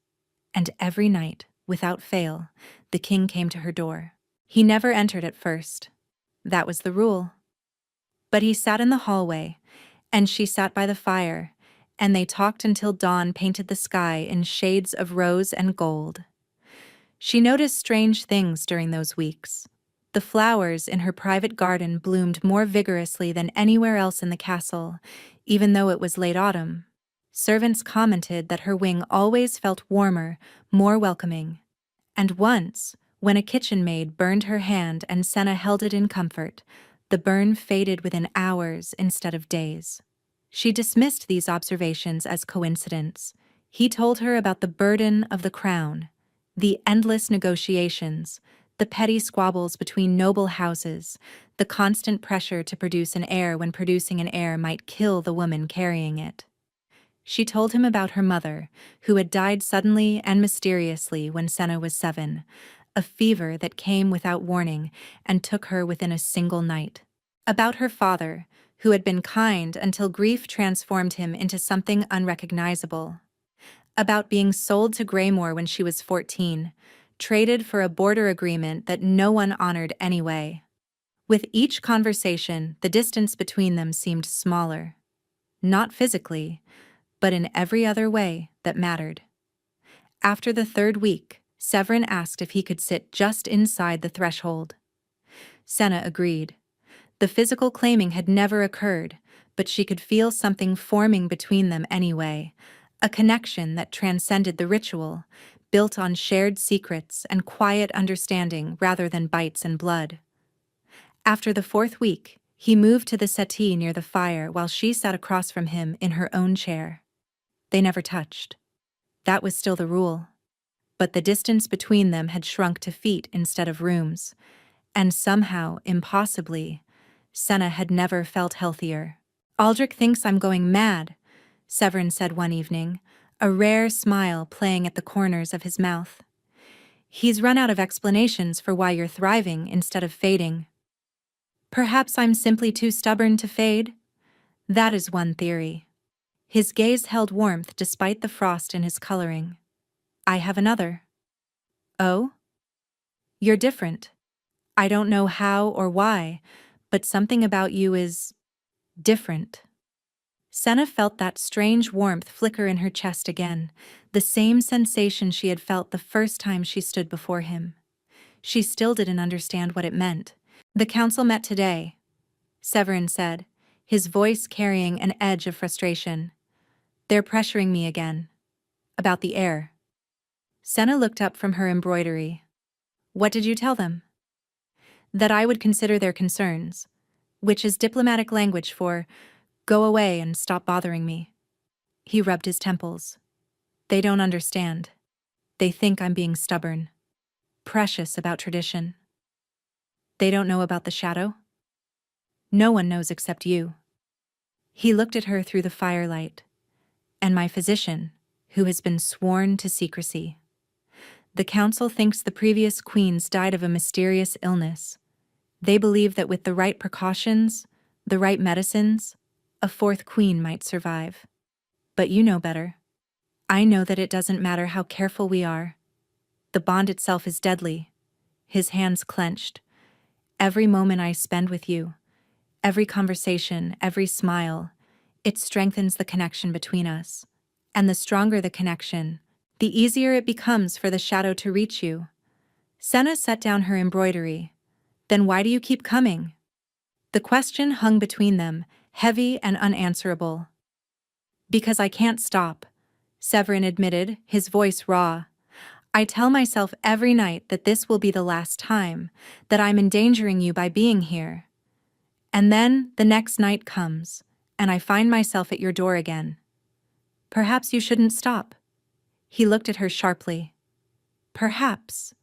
And every night, without fail, the king came to her door. He never entered at first. That was the rule. But he sat in the hallway, and she sat by the fire, and they talked until dawn painted the sky in shades of rose and gold. She noticed strange things during those weeks. The flowers in her private garden bloomed more vigorously than anywhere else in the castle, even though it was late autumn. Servants commented that her wing always felt warmer, more welcoming. And once, when a kitchen maid burned her hand and Senna held it in comfort, the burn faded within hours instead of days. She dismissed these observations as coincidence. He told her about the burden of the crown, the endless negotiations, the petty squabbles between noble houses, the constant pressure to produce an heir when producing an heir might kill the woman carrying it. She told him about her mother, who had died suddenly and mysteriously when Senna was 7, a fever that came without warning and took her within a single night. About her father, who had been kind until grief transformed him into something unrecognizable. About being sold to Greymore when she was 14, traded for a border agreement that no one honored anyway. With each conversation, the distance between them seemed smaller. Not physically, but in every other way that mattered. After the 3rd week, Severin asked if he could sit just inside the threshold. Senna agreed. The physical claiming had never occurred, but she could feel something forming between them anyway, a connection that transcended the ritual, built on shared secrets and quiet understanding rather than bites and blood. After the 4th week, he moved to the settee near the fire while she sat across from him in her own chair. They never touched. That was still the rule. But the distance between them had shrunk to feet instead of rooms, and somehow, impossibly, Senna had never felt healthier. "Aldrich thinks I'm going mad," Severin said one evening, a rare smile playing at the corners of his mouth. "He's run out of explanations for why you're thriving instead of fading." "Perhaps I'm simply too stubborn to fade?" "That is one theory." His gaze held warmth despite the frost in his coloring. "I have another." "Oh?" "You're different. I don't know how or why, but something about you is different." Senna felt that strange warmth flicker in her chest again, the same sensation she had felt the first time she stood before him. She still didn't understand what it meant. "The council met today," Severin said, his voice carrying an edge of frustration. "They're pressuring me again. About the heir." Senna looked up from her embroidery. "What did you tell them?" "That I would consider their concerns, which is diplomatic language for, go away and stop bothering me." He rubbed his temples. "They don't understand. They think I'm being stubborn, precious about tradition. They don't know about the shadow? No one knows except you." He looked at her through the firelight. "And my physician, who has been sworn to secrecy. The council thinks the previous queens died of a mysterious illness. They believe that with the right precautions, the right medicines, a 4th queen might survive. But you know better. I know that it doesn't matter how careful we are. The bond itself is deadly." His hands clenched. Every moment I spend with you, every conversation, every smile, it strengthens the connection between us. And the stronger the connection, the easier it becomes for the shadow to reach you. Senna set down her embroidery. Then why do you keep coming? The question hung between them, heavy and unanswerable. Because I can't stop, Severin admitted, his voice raw. I tell myself every night that this will be the last time, that I'm endangering you by being here. And then the next night comes, and I find myself at your door again. Perhaps you shouldn't stop. He looked at her sharply. Perhaps,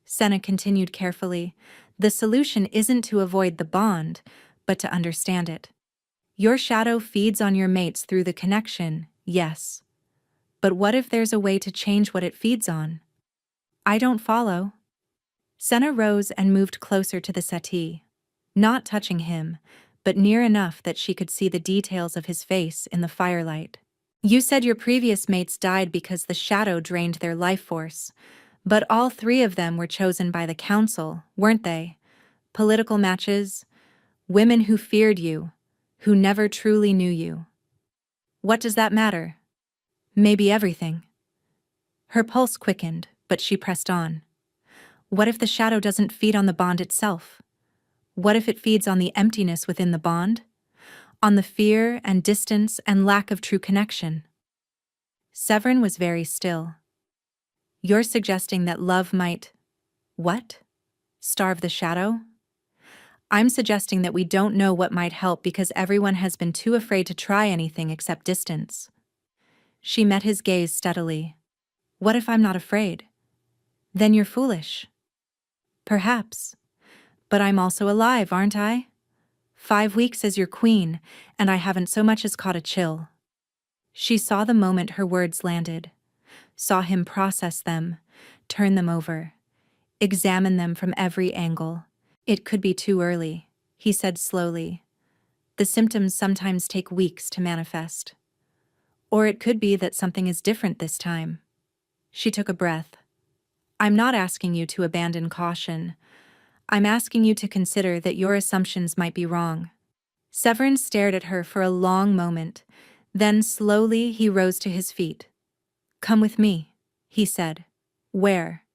Senna continued carefully, the solution isn't to avoid the bond, but to understand it. Your shadow feeds on your mates through the connection, yes. But what if there's a way to change what it feeds on? I don't follow. Senna rose and moved closer to the settee, not touching him, but near enough that she could see the details of his face in the firelight. You said your previous mates died because the shadow drained their life force, but all three of them were chosen by the council, weren't they? Political matches, women who feared you, who never truly knew you. What does that matter? Maybe everything. Her pulse quickened, but she pressed on. What if the shadow doesn't feed on the bond itself? What if it feeds on the emptiness within the bond? On the fear and distance and lack of true connection? Severin was very still. You're suggesting that love might… what? Starve the shadow? I'm suggesting that we don't know what might help because everyone has been too afraid to try anything except distance. She met his gaze steadily. What if I'm not afraid? Then you're foolish. Perhaps. But I'm also alive, aren't I? 5 weeks as your queen, and I haven't so much as caught a chill. She saw the moment her words landed, saw him process them, turn them over, examine them from every angle. It could be too early, he said slowly. The symptoms sometimes take weeks to manifest. Or it could be that something is different this time. She took a breath. I'm not asking you to abandon caution. I'm asking you to consider that your assumptions might be wrong. Severin stared at her for a long moment. Then slowly he rose to his feet. Come with me, he said. Where?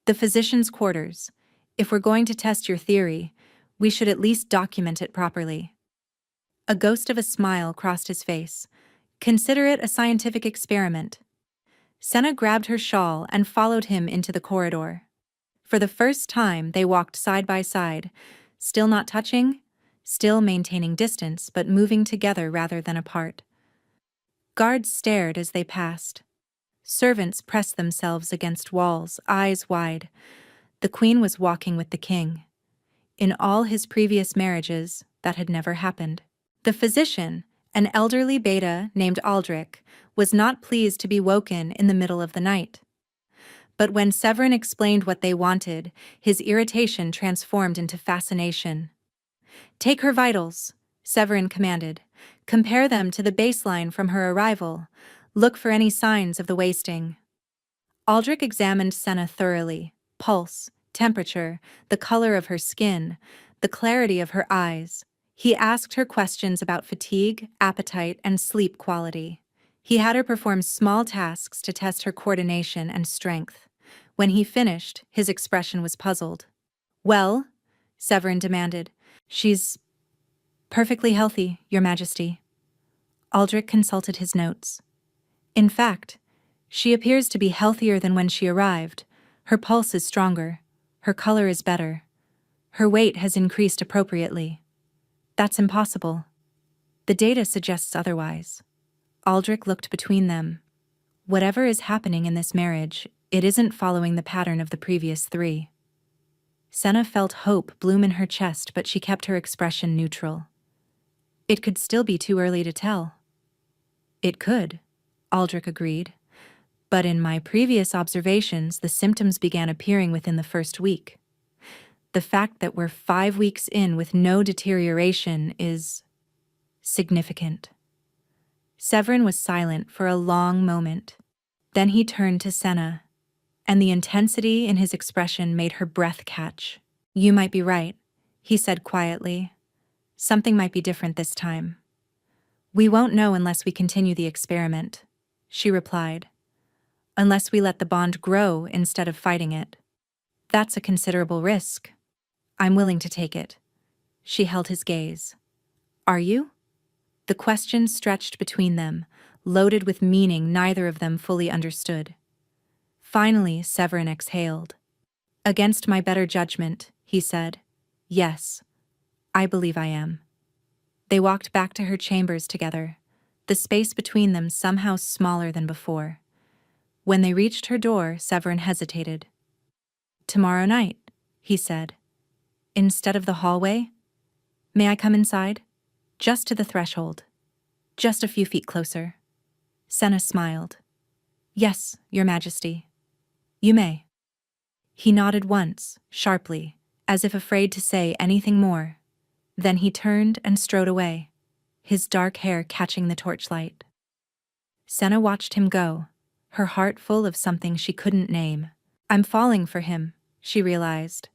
The physician's quarters. If we're going to test your theory, we should at least document it properly. A ghost of a smile crossed his face. Consider it a scientific experiment. Senna grabbed her shawl and followed him into the corridor. For the first time, they walked side by side, still not touching, still maintaining distance but moving together rather than apart. Guards stared as they passed. Servants pressed themselves against walls, eyes wide. The queen was walking with the king. In all his previous marriages, that had never happened. The physician, an elderly beta named Aldrich, was not pleased to be woken in the middle of the night. But when Severin explained what they wanted, his irritation transformed into fascination. Take her vitals, Severin commanded. Compare them to the baseline from her arrival. Look for any signs of the wasting. Aldrich examined Senna thoroughly. Pulse, temperature, the color of her skin, the clarity of her eyes. He asked her questions about fatigue, appetite, and sleep quality. He had her perform small tasks to test her coordination and strength. When he finished, his expression was puzzled. Well, Severin demanded. She's perfectly healthy, Your Majesty. Aldrich consulted his notes. In fact, she appears to be healthier than when she arrived. Her pulse is stronger. Her color is better. Her weight has increased appropriately. That's impossible. The data suggests otherwise. Aldrich looked between them. Whatever is happening in this marriage, it isn't following the pattern of the previous 3. Senna felt hope bloom in her chest, but she kept her expression neutral. It could still be too early to tell. It could, Aldrich agreed. But in my previous observations, the symptoms began appearing within the first week. The fact that we're 5 weeks in with no deterioration is significant. Severin was silent for a long moment. Then he turned to Senna, and the intensity in his expression made her breath catch. You might be right. he said quietly. Something might be different this time. We won't know unless we continue the experiment, she replied. Unless we let the bond grow instead of fighting it. That's a considerable risk. I'm willing to take it. She held his gaze. Are you? The question stretched between them, loaded with meaning neither of them fully understood. Finally, Severin exhaled. Against my better judgment, he said. Yes, I believe I am. They walked back to her chambers together, the space between them somehow smaller than before. When they reached her door, Severin hesitated. Tomorrow night, he said. Instead of the hallway? May I come inside? Just to the threshold. Just a few feet closer. Senna smiled. Yes, Your Majesty. You may. He nodded once, sharply, as if afraid to say anything more. Then he turned and strode away, his dark hair catching the torchlight. Senna watched him go, her heart full of something she couldn't name. I'm falling for him, she realized.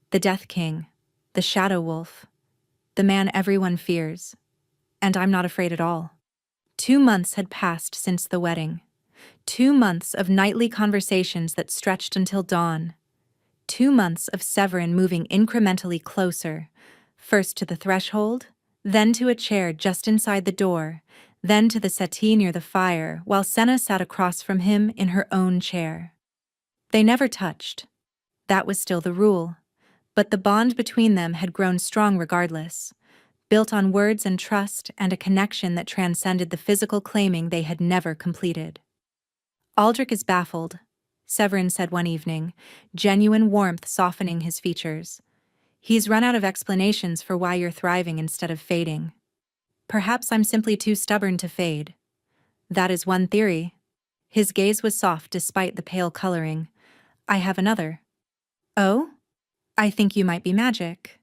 The Death King, the Shadow Wolf, the man everyone fears. And I'm not afraid at all. 2 months had passed since the wedding. 2 months of nightly conversations that stretched until dawn. 2 months of Severin moving incrementally closer, first to the threshold, then to a chair just inside the door, then to the settee near the fire, while Senna sat across from him in her own chair. They never touched. That was still the rule. But the bond between them had grown strong regardless, built on words and trust and a connection that transcended the physical claiming they had never completed. Aldrich is baffled, Severin said one evening, genuine warmth softening his features. He's run out of explanations for why you're thriving instead of fading. Perhaps I'm simply too stubborn to fade. That is one theory. His gaze was soft despite the pale coloring. I have another. Oh? I think you might be magic.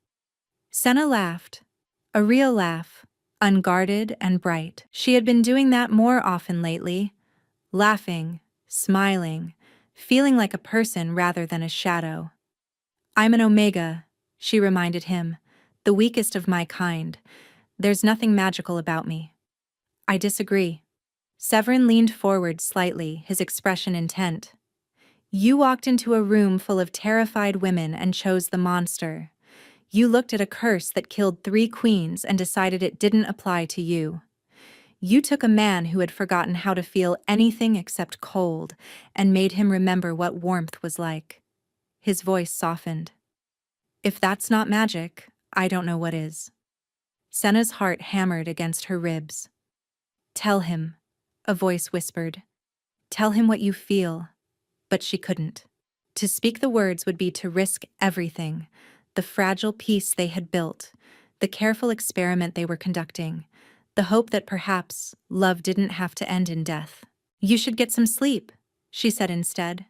Senna laughed. A real laugh, unguarded and bright. She had been doing that more often lately, laughing, smiling, feeling like a person rather than a shadow. I'm an Omega, she reminded him, the weakest of my kind. There's nothing magical about me. I disagree. Severin leaned forward slightly, his expression intent. You walked into a room full of terrified women and chose the monster. You looked at a curse that killed 3 queens and decided it didn't apply to you. You took a man who had forgotten how to feel anything except cold and made him remember what warmth was like. His voice softened. If that's not magic, I don't know what is. Senna's heart hammered against her ribs. Tell him, a voice whispered. Tell him what you feel. But she couldn't. To speak the words would be to risk everything, the fragile peace they had built, the careful experiment they were conducting, the hope that perhaps love didn't have to end in death. You should get some sleep, she said instead.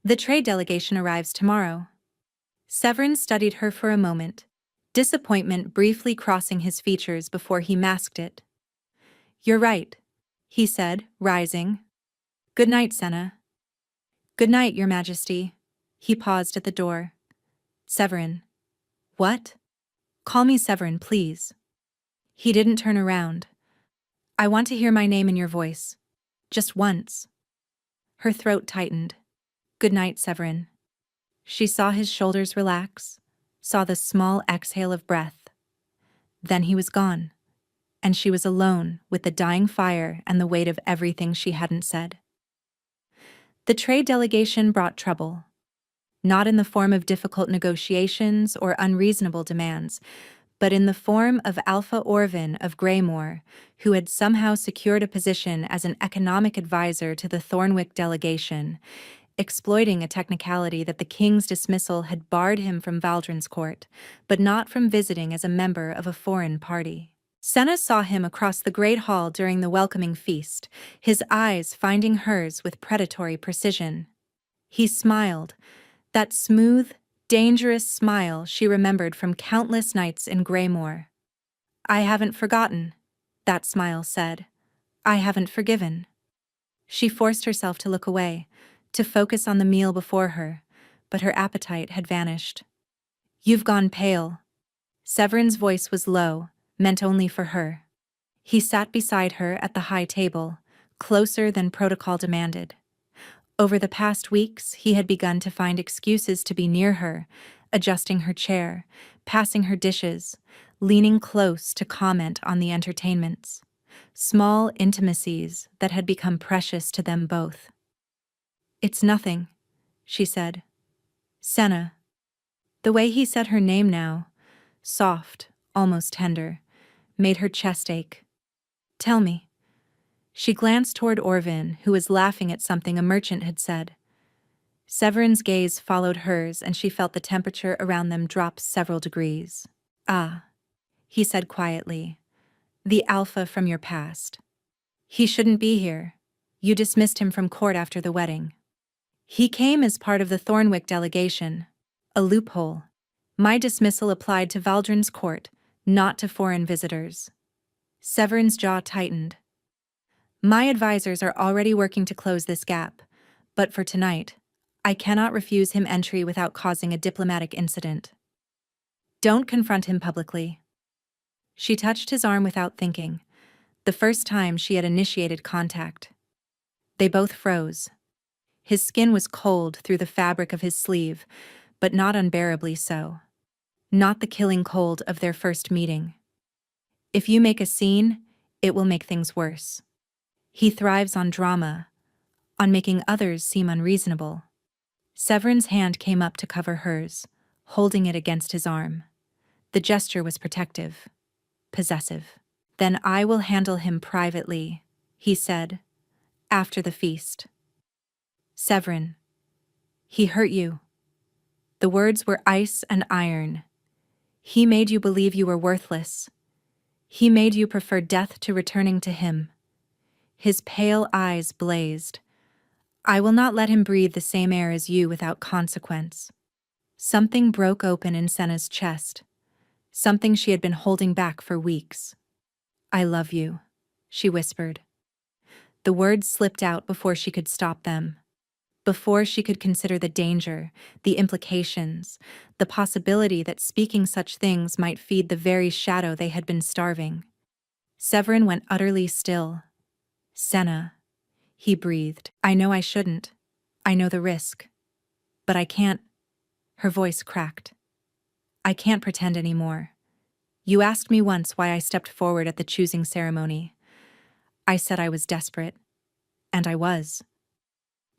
The trade delegation arrives tomorrow. Severin studied her for a moment, disappointment briefly crossing his features before he masked it. You're right, he said, rising. Good night, Senna. Good night, Your Majesty. He paused at the door. Severin. What? Call me Severin, please. He didn't turn around. I want to hear my name in your voice. Just once. Her throat tightened. Good night, Severin. She saw his shoulders relax, saw the small exhale of breath. Then he was gone, and she was alone with the dying fire and the weight of everything she hadn't said. The trade delegation brought trouble. Not in the form of difficult negotiations or unreasonable demands, but in the form of Alpha Orvin of Greymore, who had somehow secured a position as an economic advisor to the Thornwick delegation, exploiting a technicality that the king's dismissal had barred him from Valdrin's court, but not from visiting as a member of a foreign party. Senna saw him across the great hall during the welcoming feast, his eyes finding hers with predatory precision. He smiled, that smooth, dangerous smile she remembered from countless nights in Greymore. I haven't forgotten, that smile said. I haven't forgiven. She forced herself to look away, to focus on the meal before her, but her appetite had vanished. You've gone pale. Severin's voice was low, meant only for her. He sat beside her at the high table, closer than protocol demanded. Over the past weeks, he had begun to find excuses to be near her, adjusting her chair, passing her dishes, leaning close to comment on the entertainments. Small intimacies that had become precious to them both. "It's nothing," she said. "Senna." The way he said her name now, soft, almost tender, made her chest ache. "Tell me." She glanced toward Orvin, who was laughing at something a merchant had said. Severin's gaze followed hers, and she felt the temperature around them drop several degrees. "Ah," he said quietly, "the alpha from your past. He shouldn't be here. You dismissed him from court after the wedding. He came as part of the Thornwick delegation. A loophole. My dismissal applied to Valdrin's court, not to foreign visitors." Severin's jaw tightened. "My advisors are already working to close this gap, but for tonight, I cannot refuse him entry without causing a diplomatic incident. Don't confront him publicly." She touched his arm without thinking, the first time she had initiated contact. They both froze. His skin was cold through the fabric of his sleeve, but not unbearably so. Not the killing cold of their first meeting. If you make a scene, it will make things worse. He thrives on drama, on making others seem unreasonable. Severin's hand came up to cover hers, holding it against his arm. The gesture was protective, possessive. "Then I will handle him privately," he said, "after the feast." "Severin, he hurt you." The words were ice and iron. "He made you believe you were worthless. He made you prefer death to returning to him." His pale eyes blazed. "I will not let him breathe the same air as you without consequence." Something broke open in Senna's chest, something she had been holding back for weeks. "I love you," she whispered. The words slipped out before she could stop them, before she could consider the danger, the implications, the possibility that speaking such things might feed the very shadow they had been starving. Severin went utterly still. "Senna," he breathed. "I know I shouldn't. I know the risk. But I can't." Her voice cracked. "I can't pretend anymore. You asked me once why I stepped forward at the choosing ceremony. I said I was desperate. And I was.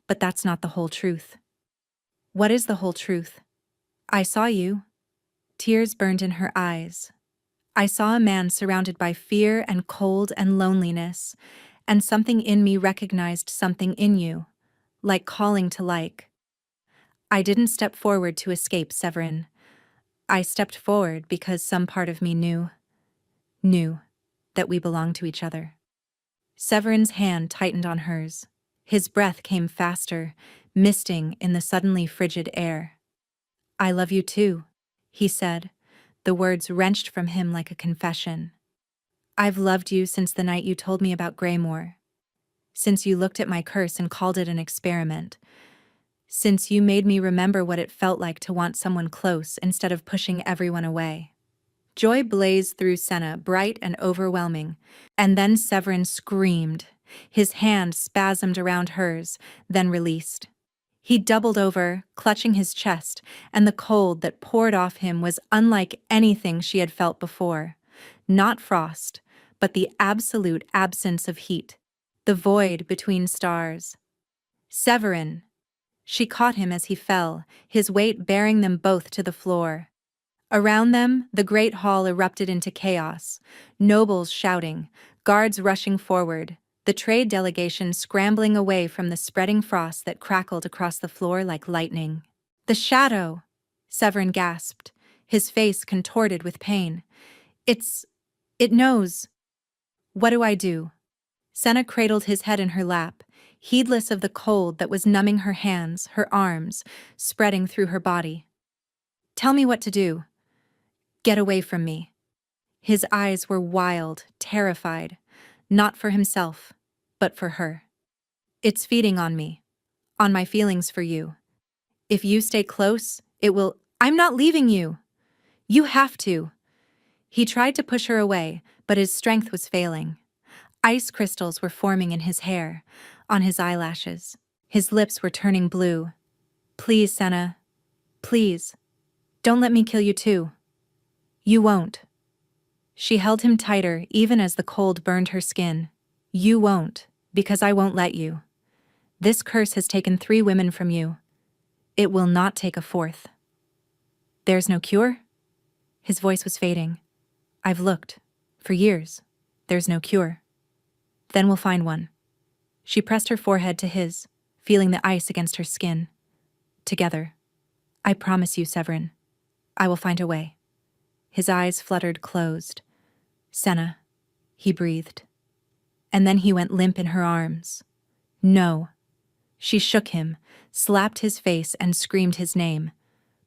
But that's not the whole truth." "What is the whole truth?" "I saw you." Tears burned in her eyes. "I saw a man surrounded by fear and cold and loneliness, and something in me recognized something in you, like calling to like. I didn't step forward to escape, Severin. I stepped forward because some part of me knew that we belonged to each other." Severin's hand tightened on hers. His breath came faster, misting in the suddenly frigid air. "I love you too," he said, the words wrenched from him like a confession. "I've loved you since the night you told me about Greymore. Since you looked at my curse and called it an experiment. Since you made me remember what it felt like to want someone close instead of pushing everyone away." Joy blazed through Senna, bright and overwhelming, and then Severin screamed. His hand spasmed around hers, then released. He doubled over, clutching his chest, and the cold that poured off him was unlike anything she had felt before. Not frost, but the absolute absence of heat. The void between stars. "Severin!" She caught him as he fell, his weight bearing them both to the floor. Around them, the great hall erupted into chaos, nobles shouting, guards rushing forward, the trade delegation scrambling away from the spreading frost that crackled across the floor like lightning. "The shadow!" Severin gasped, his face contorted with pain. It knows." "What do I do?" Senna cradled his head in her lap, heedless of the cold that was numbing her hands, her arms, spreading through her body. "Tell me what to do." "Get away from me." His eyes were wild, terrified, not for himself, but for her. "It's feeding on me, on my feelings for you. If you stay close, it will—" "I'm not leaving you. You have to." He tried to push her away, but his strength was failing. Ice crystals were forming in his hair, on his eyelashes. His lips were turning blue. Please, Senna. Please. Don't let me kill you too. You won't. She held him tighter even as the cold burned her skin. You won't, because I won't let you. This curse has taken 3 women from you. It will not take a 4th. There's no cure? His voice was fading. I've looked. For years. There's no cure. Then we'll find one. She pressed her forehead to his, feeling the ice against her skin. Together. I promise you, Severin. I will find a way. His eyes fluttered closed. Senna, he breathed. And then he went limp in her arms. No. She shook him, slapped his face and screamed his name.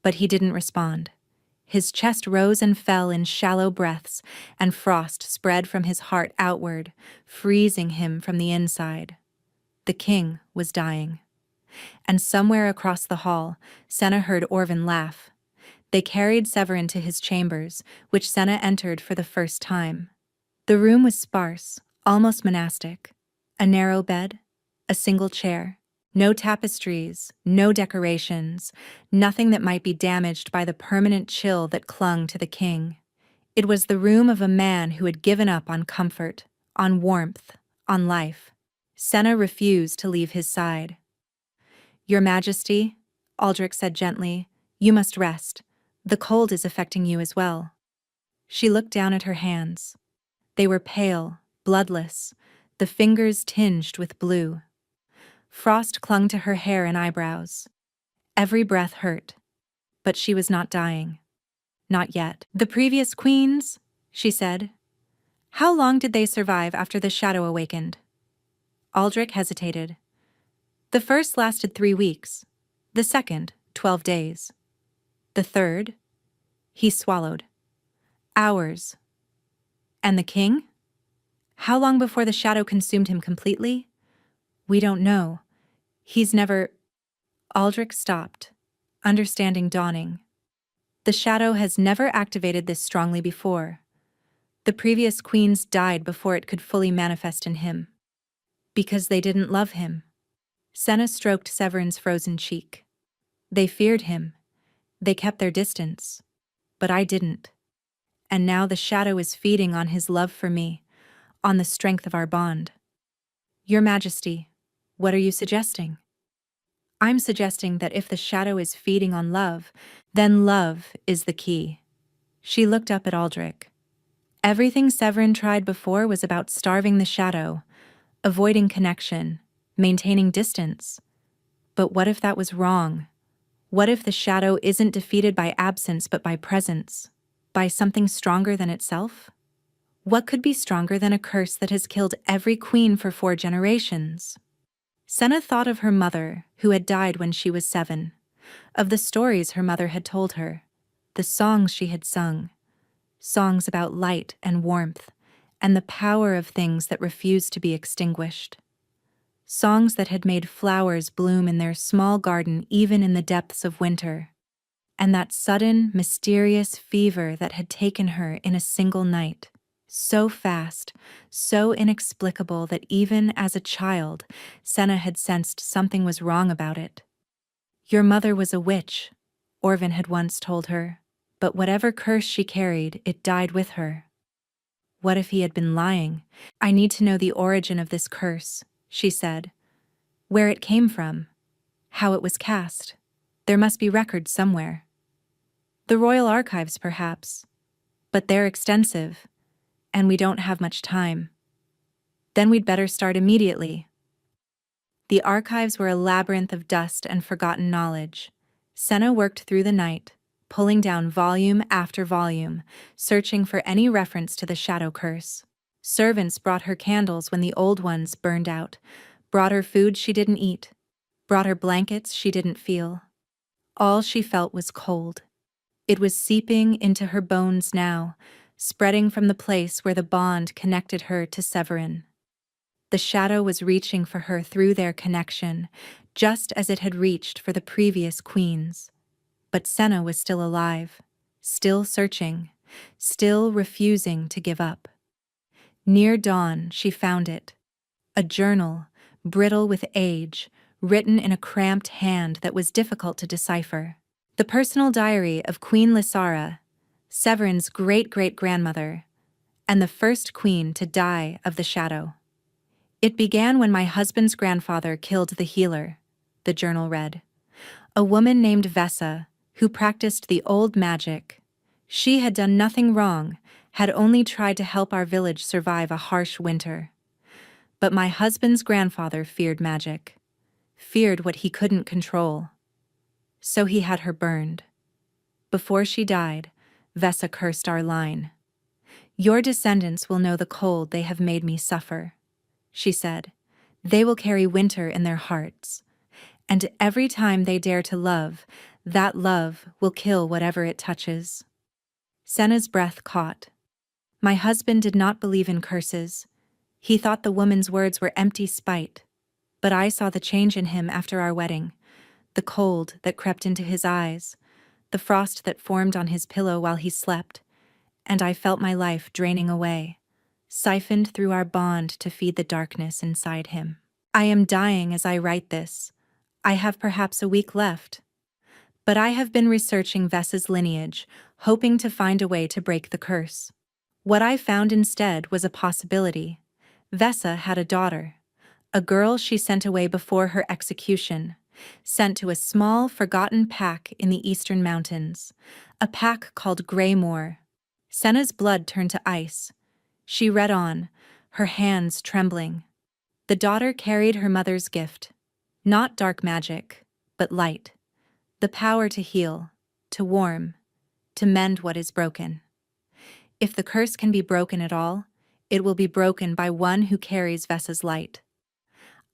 But he didn't respond. His chest rose and fell in shallow breaths, and frost spread from his heart outward, freezing him from the inside. The king was dying. And somewhere across the hall, Senna heard Orvin laugh. They carried Severin to his chambers, which Senna entered for the first time. The room was sparse, almost monastic. A narrow bed, a single chair. No tapestries, no decorations, nothing that might be damaged by the permanent chill that clung to the king. It was the room of a man who had given up on comfort, on warmth, on life. Senna refused to leave his side. Your Majesty, Aldrich said gently, you must rest. The cold is affecting you as well. She looked down at her hands. They were pale, bloodless, the fingers tinged with blue. Frost clung to her hair and eyebrows. Every breath hurt. But she was not dying. Not yet. The previous queens, she said. How long did they survive after the shadow awakened? Aldrich hesitated. The first lasted 3 weeks. The second, 12 days. The third? He swallowed. Hours. And the king? How long before the shadow consumed him completely? We don't know. He's never... Aldrich stopped, understanding dawning. The shadow has never activated this strongly before. The previous queens died before it could fully manifest in him. Because they didn't love him. Senna stroked Severin's frozen cheek. They feared him. They kept their distance. But I didn't. And now the shadow is feeding on his love for me, on the strength of our bond. Your Majesty, what are you suggesting? I'm suggesting that if the shadow is feeding on love, then love is the key. She looked up at Aldrich. Everything Severin tried before was about starving the shadow, avoiding connection, maintaining distance. But what if that was wrong? What if the shadow isn't defeated by absence but by presence, by something stronger than itself? What could be stronger than a curse that has killed every queen for 4 generations? Senna thought of her mother, who had died when she was 7, of the stories her mother had told her, the songs she had sung, songs about light and warmth, and the power of things that refused to be extinguished. Songs that had made flowers bloom in their small garden even in the depths of winter, and that sudden, mysterious fever that had taken her in a single night. So fast, so inexplicable that even as a child, Senna had sensed something was wrong about it. Your mother was a witch, Orvin had once told her, but whatever curse she carried, it died with her. What if he had been lying? I need to know the origin of this curse, she said. Where it came from, how it was cast. There must be records somewhere. The royal archives, perhaps, but they're extensive. And we don't have much time. Then we'd better start immediately. The archives were a labyrinth of dust and forgotten knowledge. Senna worked through the night, pulling down volume after volume, searching for any reference to the shadow curse. Servants brought her candles when the old ones burned out, brought her food she didn't eat, brought her blankets she didn't feel. All she felt was cold. It was seeping into her bones now, spreading from the place where the bond connected her to Severin. The shadow was reaching for her through their connection, just as it had reached for the previous queens. But Senna was still alive, still searching, still refusing to give up. Near dawn, she found it. A journal, brittle with age, written in a cramped hand that was difficult to decipher. The personal diary of Queen Lysara, Severin's great-great-grandmother, and the first queen to die of the shadow. It began when my husband's grandfather killed the healer, the journal read. A woman named Vesa, who practiced the old magic. She had done nothing wrong, had only tried to help our village survive a harsh winter. But my husband's grandfather feared magic, feared what he couldn't control. So he had her burned. Before she died, Vesa cursed our line. "Your descendants will know the cold they have made me suffer," she said. "They will carry winter in their hearts. And every time they dare to love, that love will kill whatever it touches." Senna's breath caught. My husband did not believe in curses. He thought the woman's words were empty spite. But I saw the change in him after our wedding, the cold that crept into his eyes, the frost that formed on his pillow while he slept, and I felt my life draining away, siphoned through our bond to feed the darkness inside him. I am dying as I write this. I have perhaps a week left. But I have been researching Vesa's lineage, hoping to find a way to break the curse. What I found instead was a possibility. Vesa had a daughter, a girl she sent away before her execution, sent to a small, forgotten pack in the eastern mountains, a pack called Greymoor. Senna's blood turned to ice. She read on, her hands trembling. The daughter carried her mother's gift, not dark magic, but light, the power to heal, to warm, to mend what is broken. If the curse can be broken at all, it will be broken by one who carries Vesa's light.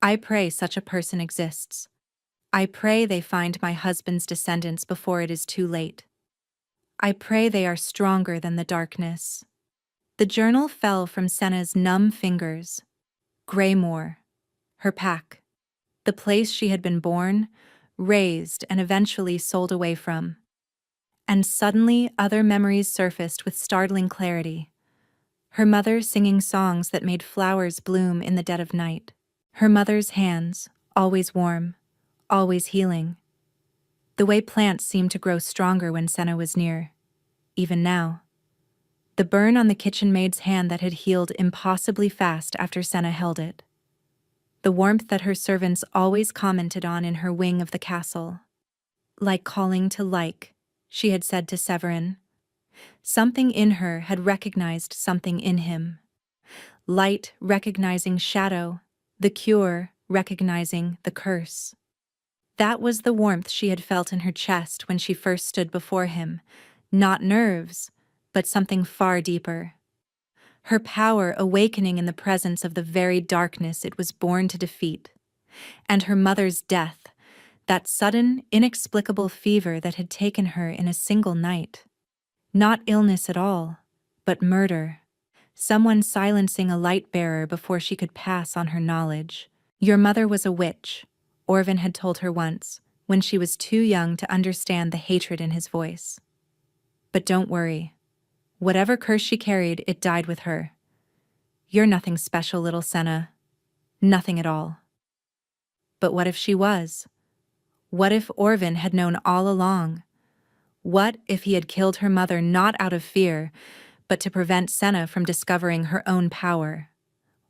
I pray such a person exists. I pray they find my husband's descendants before it is too late. I pray they are stronger than the darkness. The journal fell from Senna's numb fingers. Greymoor, her pack, the place she had been born, raised, and eventually sold away from. And suddenly other memories surfaced with startling clarity. Her mother singing songs that made flowers bloom in the dead of night. Her mother's hands, always warm, always healing. The way plants seemed to grow stronger when Senna was near, even now. The burn on the kitchen maid's hand that had healed impossibly fast after Senna held it. The warmth that her servants always commented on in her wing of the castle. Like calling to like, she had said to Severin. Something in her had recognized something in him. Light recognizing shadow, the cure recognizing the curse. That was the warmth she had felt in her chest when she first stood before him, not nerves, but something far deeper. Her power awakening in the presence of the very darkness it was born to defeat. And her mother's death, that sudden, inexplicable fever that had taken her in a single night. Not illness at all, but murder. Someone silencing a light-bearer before she could pass on her knowledge. Your mother was a witch, Orvin had told her once, when she was too young to understand the hatred in his voice. But don't worry. Whatever curse she carried, it died with her. You're nothing special, little Senna. Nothing at all. But what if she was? What if Orvin had known all along? What if he had killed her mother not out of fear, but to prevent Senna from discovering her own power?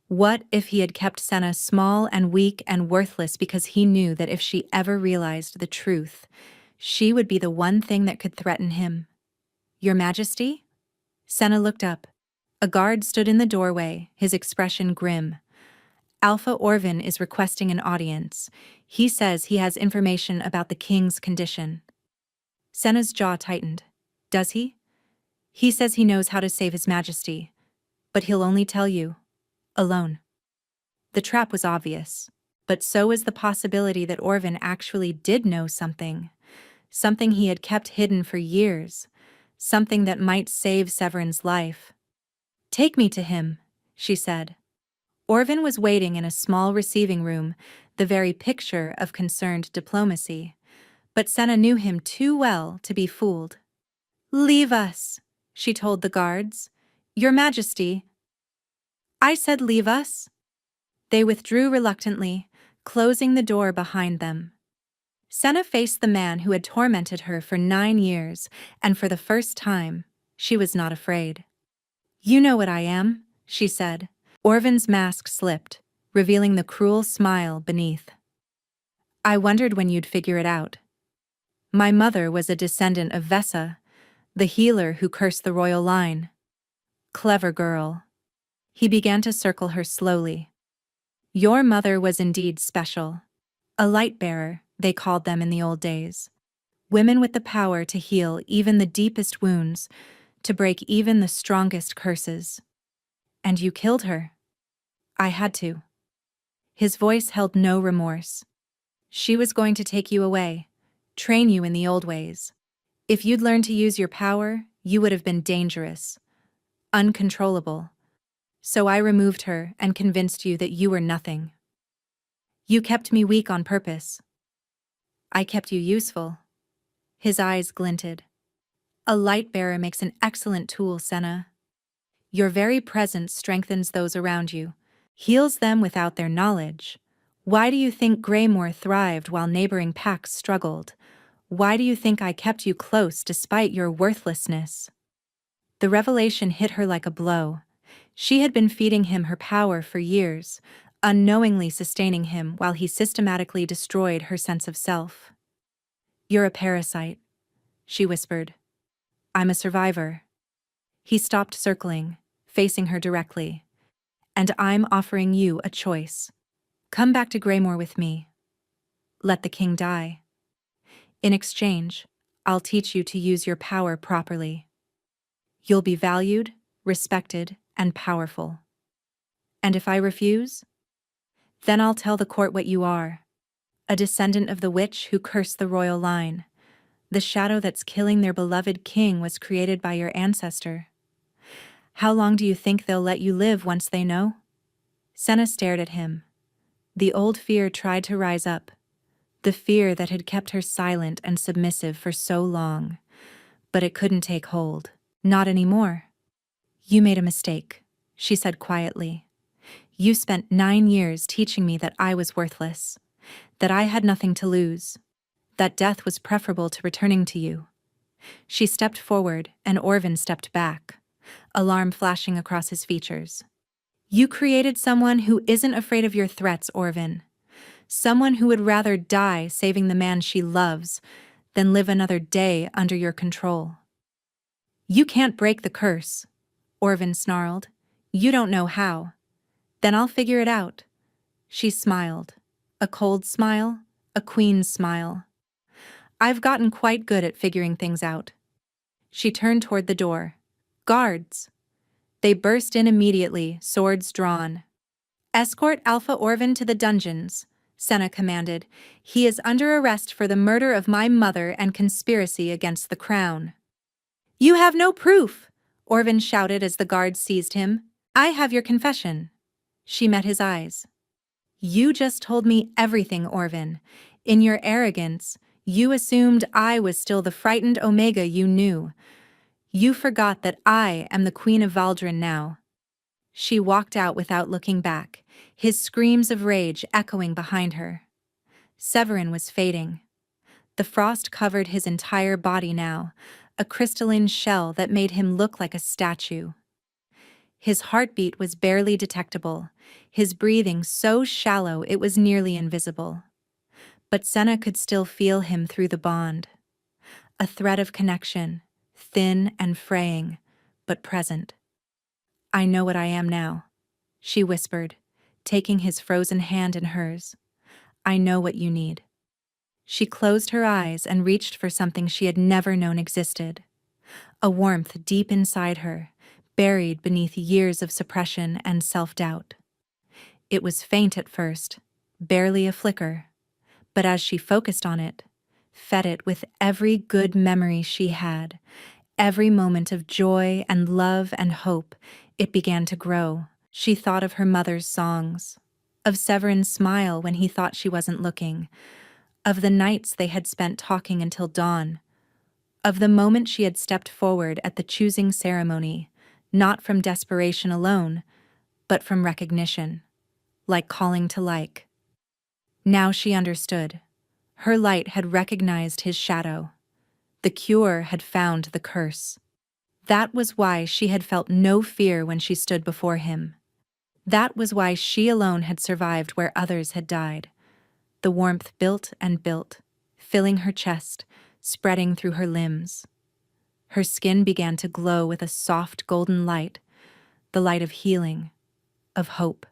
What if he had kept Senna small and weak and worthless because he knew that if she ever realized the truth, she would be the one thing that could threaten him? Your Majesty? Senna looked up. A guard stood in the doorway, his expression grim. Alpha Orvin is requesting an audience. He says he has information about the king's condition. Senna's jaw tightened. Does he? He says he knows how to save His Majesty, but he'll only tell you. Alone. The trap was obvious, but so was the possibility that Orvin actually did know something. Something he had kept hidden for years. Something that might save Severin's life. Take me to him, she said. Orvin was waiting in a small receiving room, the very picture of concerned diplomacy. But Senna knew him too well to be fooled. Leave us, she told the guards. "Your Majesty." "I said leave us." They withdrew reluctantly, closing the door behind them. Senna faced the man who had tormented her for 9 years, and for the first time, she was not afraid. "You know what I am," she said. Orvin's mask slipped, revealing the cruel smile beneath. "I wondered when you'd figure it out. My mother was a descendant of Vesa, the healer who cursed the royal line. Clever girl." He began to circle her slowly. "Your mother was indeed special. A light-bearer, they called them in the old days. Women with the power to heal even the deepest wounds, to break even the strongest curses. And you killed her." "I had to." His voice held no remorse. "She was going to take you away, train you in the old ways. If you'd learned to use your power, you would have been dangerous, uncontrollable. So I removed her and convinced you that you were nothing. You kept me weak on purpose. I kept you useful." His eyes glinted. "A light-bearer makes an excellent tool, Senna. Your very presence strengthens those around you, heals them without their knowledge. Why do you think Greymore thrived while neighboring packs struggled? Why do you think I kept you close despite your worthlessness?" The revelation hit her like a blow. She had been feeding him her power for years, unknowingly sustaining him while he systematically destroyed her sense of self. "You're a parasite," she whispered. "I'm a survivor." He stopped circling, facing her directly. "And I'm offering you a choice. Come back to Greymore with me. Let the king die. In exchange, I'll teach you to use your power properly. You'll be valued, respected, and powerful. And if I refuse, then I'll tell the court what you are. A descendant of the witch who cursed the royal line. The shadow that's killing their beloved king was created by your ancestor. How long do you think they'll let you live once they know?" Senna stared at him. The old fear tried to rise up, the fear that had kept her silent and submissive for so long. But it couldn't take hold. "Not anymore." "You made a mistake," she said quietly. "You spent 9 years teaching me that I was worthless, that I had nothing to lose, that death was preferable to returning to you." She stepped forward, and Orvin stepped back, alarm flashing across his features. "You created someone who isn't afraid of your threats, Orvin. Someone who would rather die saving the man she loves than live another day under your control." "You can't break the curse," Orvin snarled. "You don't know how. Then I'll figure it out." She smiled. A cold smile, a queen's smile. "I've gotten quite good at figuring things out." She turned toward the door. "Guards!" They burst in immediately, swords drawn. "Escort Alpha Orvin to the dungeons," Senna commanded. "He is under arrest for the murder of my mother and conspiracy against the crown." "You have no proof!" Orvin shouted as the guards seized him. "I have your confession." She met his eyes. "You just told me everything, Orvin. In your arrogance, you assumed I was still the frightened Omega you knew. You forgot that I am the Queen of Valdrin now." She walked out without looking back, his screams of rage echoing behind her. Severin was fading. The frost covered his entire body now, a crystalline shell that made him look like a statue. His heartbeat was barely detectable, his breathing so shallow it was nearly invisible. But Senna could still feel him through the bond. A thread of connection, thin and fraying, but present. "I know what I am now," she whispered, taking his frozen hand in hers. "I know what you need." She closed her eyes and reached for something she had never known existed. A warmth deep inside her, buried beneath years of suppression and self-doubt. It was faint at first, barely a flicker, but as she focused on it, fed it with every good memory she had, every moment of joy and love and hope, it began to grow. She thought of her mother's songs, of Severin's smile when he thought she wasn't looking, of the nights they had spent talking until dawn, of the moment she had stepped forward at the choosing ceremony, not from desperation alone, but from recognition, like calling to like. Now she understood. Her light had recognized his shadow. The cure had found the curse. That was why she had felt no fear when she stood before him. That was why she alone had survived where others had died. The warmth built and built, filling her chest, spreading through her limbs. Her skin began to glow with a soft golden light, the light of healing, of hope,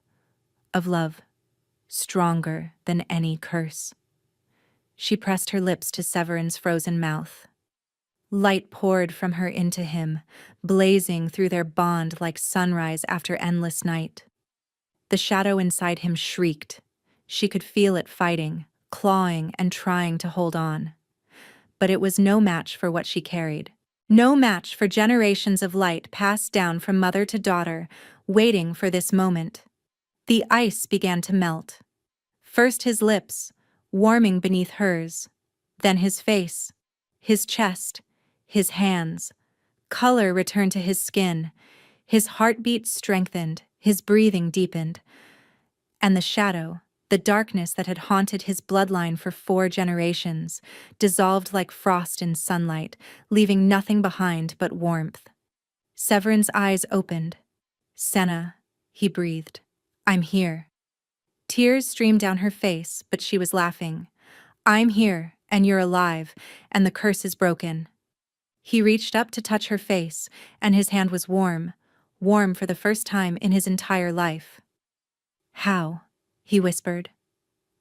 of love, stronger than any curse. She pressed her lips to Severin's frozen mouth. Light poured from her into him, blazing through their bond like sunrise after endless night. The shadow inside him shrieked. She could feel it fighting, clawing, and trying to hold on. But it was no match for what she carried. No match for generations of light passed down from mother to daughter, waiting for this moment. The ice began to melt. First his lips, warming beneath hers, then his face, his chest, his hands. Color returned to his skin, his heartbeat strengthened, his breathing deepened. And the shadow, the darkness that had haunted his bloodline for 4 generations, dissolved like frost in sunlight, leaving nothing behind but warmth. Severin's eyes opened. "Senna," he breathed. "I'm here." Tears streamed down her face, but she was laughing. "I'm here, and you're alive, and the curse is broken." He reached up to touch her face, and his hand was warm, warm for the first time in his entire life. "How?" he whispered.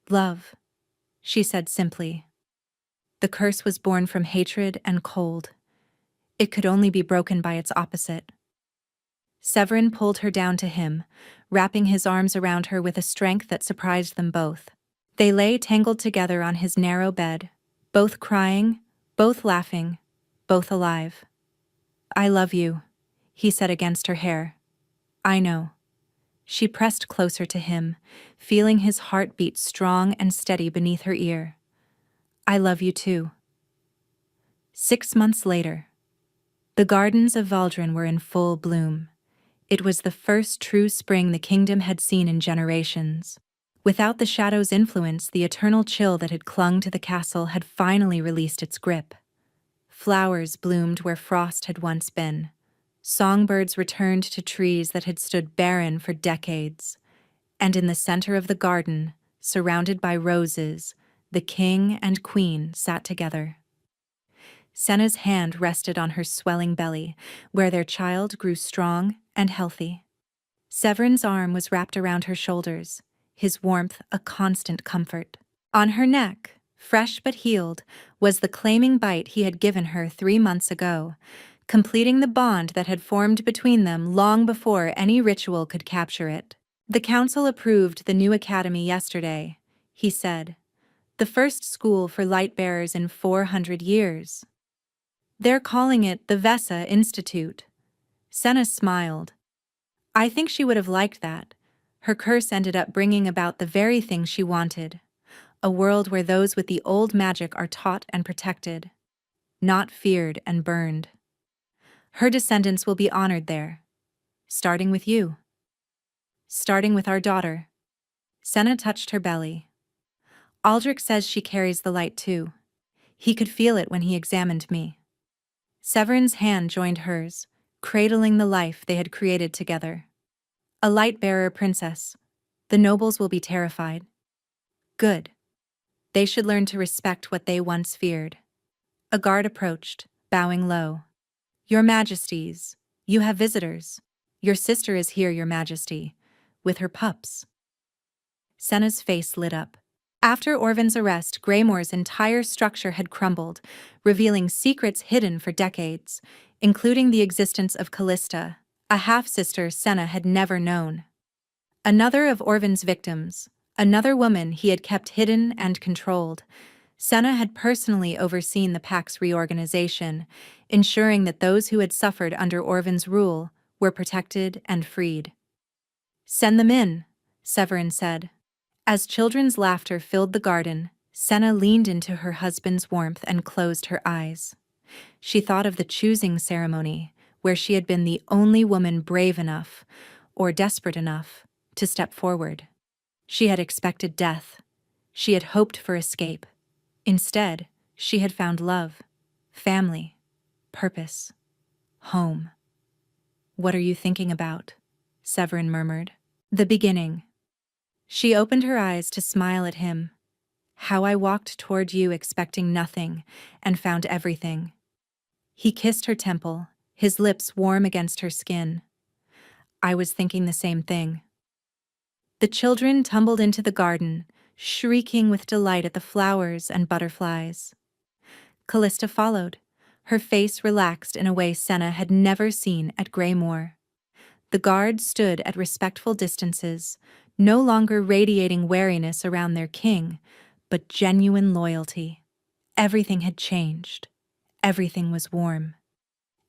"Love," she said simply. The curse was born from hatred and cold. It could only be broken by its opposite. Severin pulled her down to him, wrapping his arms around her with a strength that surprised them both. They lay tangled together on his narrow bed, both crying, both laughing, both alive. "I love you," he said against her hair. "I know." She pressed closer to him, feeling his heart beat strong and steady beneath her ear. "I love you too." 6 months later. The gardens of Valdrin were in full bloom. It was the first true spring the kingdom had seen in generations. Without the shadow's influence, the eternal chill that had clung to the castle had finally released its grip. Flowers bloomed where frost had once been. Songbirds returned to trees that had stood barren for decades. And in the center of the garden, surrounded by roses, the king and queen sat together. Senna's hand rested on her swelling belly, where their child grew strong and healthy. Severin's arm was wrapped around her shoulders, his warmth a constant comfort. On her neck, fresh but healed, was the claiming bite he had given her 3 months ago, completing the bond that had formed between them long before any ritual could capture it. "The council approved the new academy yesterday," he said. "The first school for light-bearers in 400 years. They're calling it the Vesa Institute." Senna smiled. I think she would have liked that. Her curse ended up bringing about the very thing she wanted. A world where those with the old magic are taught and protected, not feared and burned. Her descendants will be honored there. Starting with you. Starting with our daughter. Senna touched her belly. "Aldrich says she carries the light too. He could feel it when he examined me." Severin's hand joined hers, cradling the life they had created together. "A light-bearer princess. The nobles will be terrified." "Good. They should learn to respect what they once feared." A guard approached, bowing low. "Your Majesties, you have visitors. Your sister is here, Your Majesty, with her pups." Senna's face lit up. After Orvin's arrest, Greymoor's entire structure had crumbled, revealing secrets hidden for decades, including the existence of Callista, a half-sister Senna had never known. Another of Orvin's victims, another woman he had kept hidden and controlled. Senna had personally overseen the pack's reorganization, ensuring that those who had suffered under Orvin's rule were protected and freed. "Send them in," Severin said. As children's laughter filled the garden, Senna leaned into her husband's warmth and closed her eyes. She thought of the choosing ceremony, where she had been the only woman brave enough, or desperate enough, to step forward. She had expected death. She had hoped for escape. Instead, she had found love, family, purpose, home. "What are you thinking about?" Severin murmured. "The beginning." She opened her eyes to smile at him. "How I walked toward you expecting nothing and found everything." He kissed her temple, his lips warm against her skin. "I was thinking the same thing." The children tumbled into the garden, shrieking with delight at the flowers and butterflies. Callista followed, her face relaxed in a way Senna had never seen at Greymoor. The guards stood at respectful distances, no longer radiating wariness around their king, but genuine loyalty. Everything had changed. Everything was warm.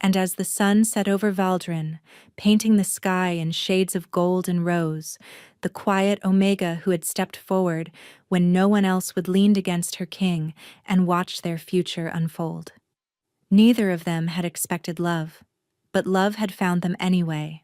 And as the sun set over Valdrin, painting the sky in shades of gold and rose, the quiet Omega who had stepped forward when no one else would leaned against her king and watched their future unfold. Neither of them had expected love, but love had found them anyway.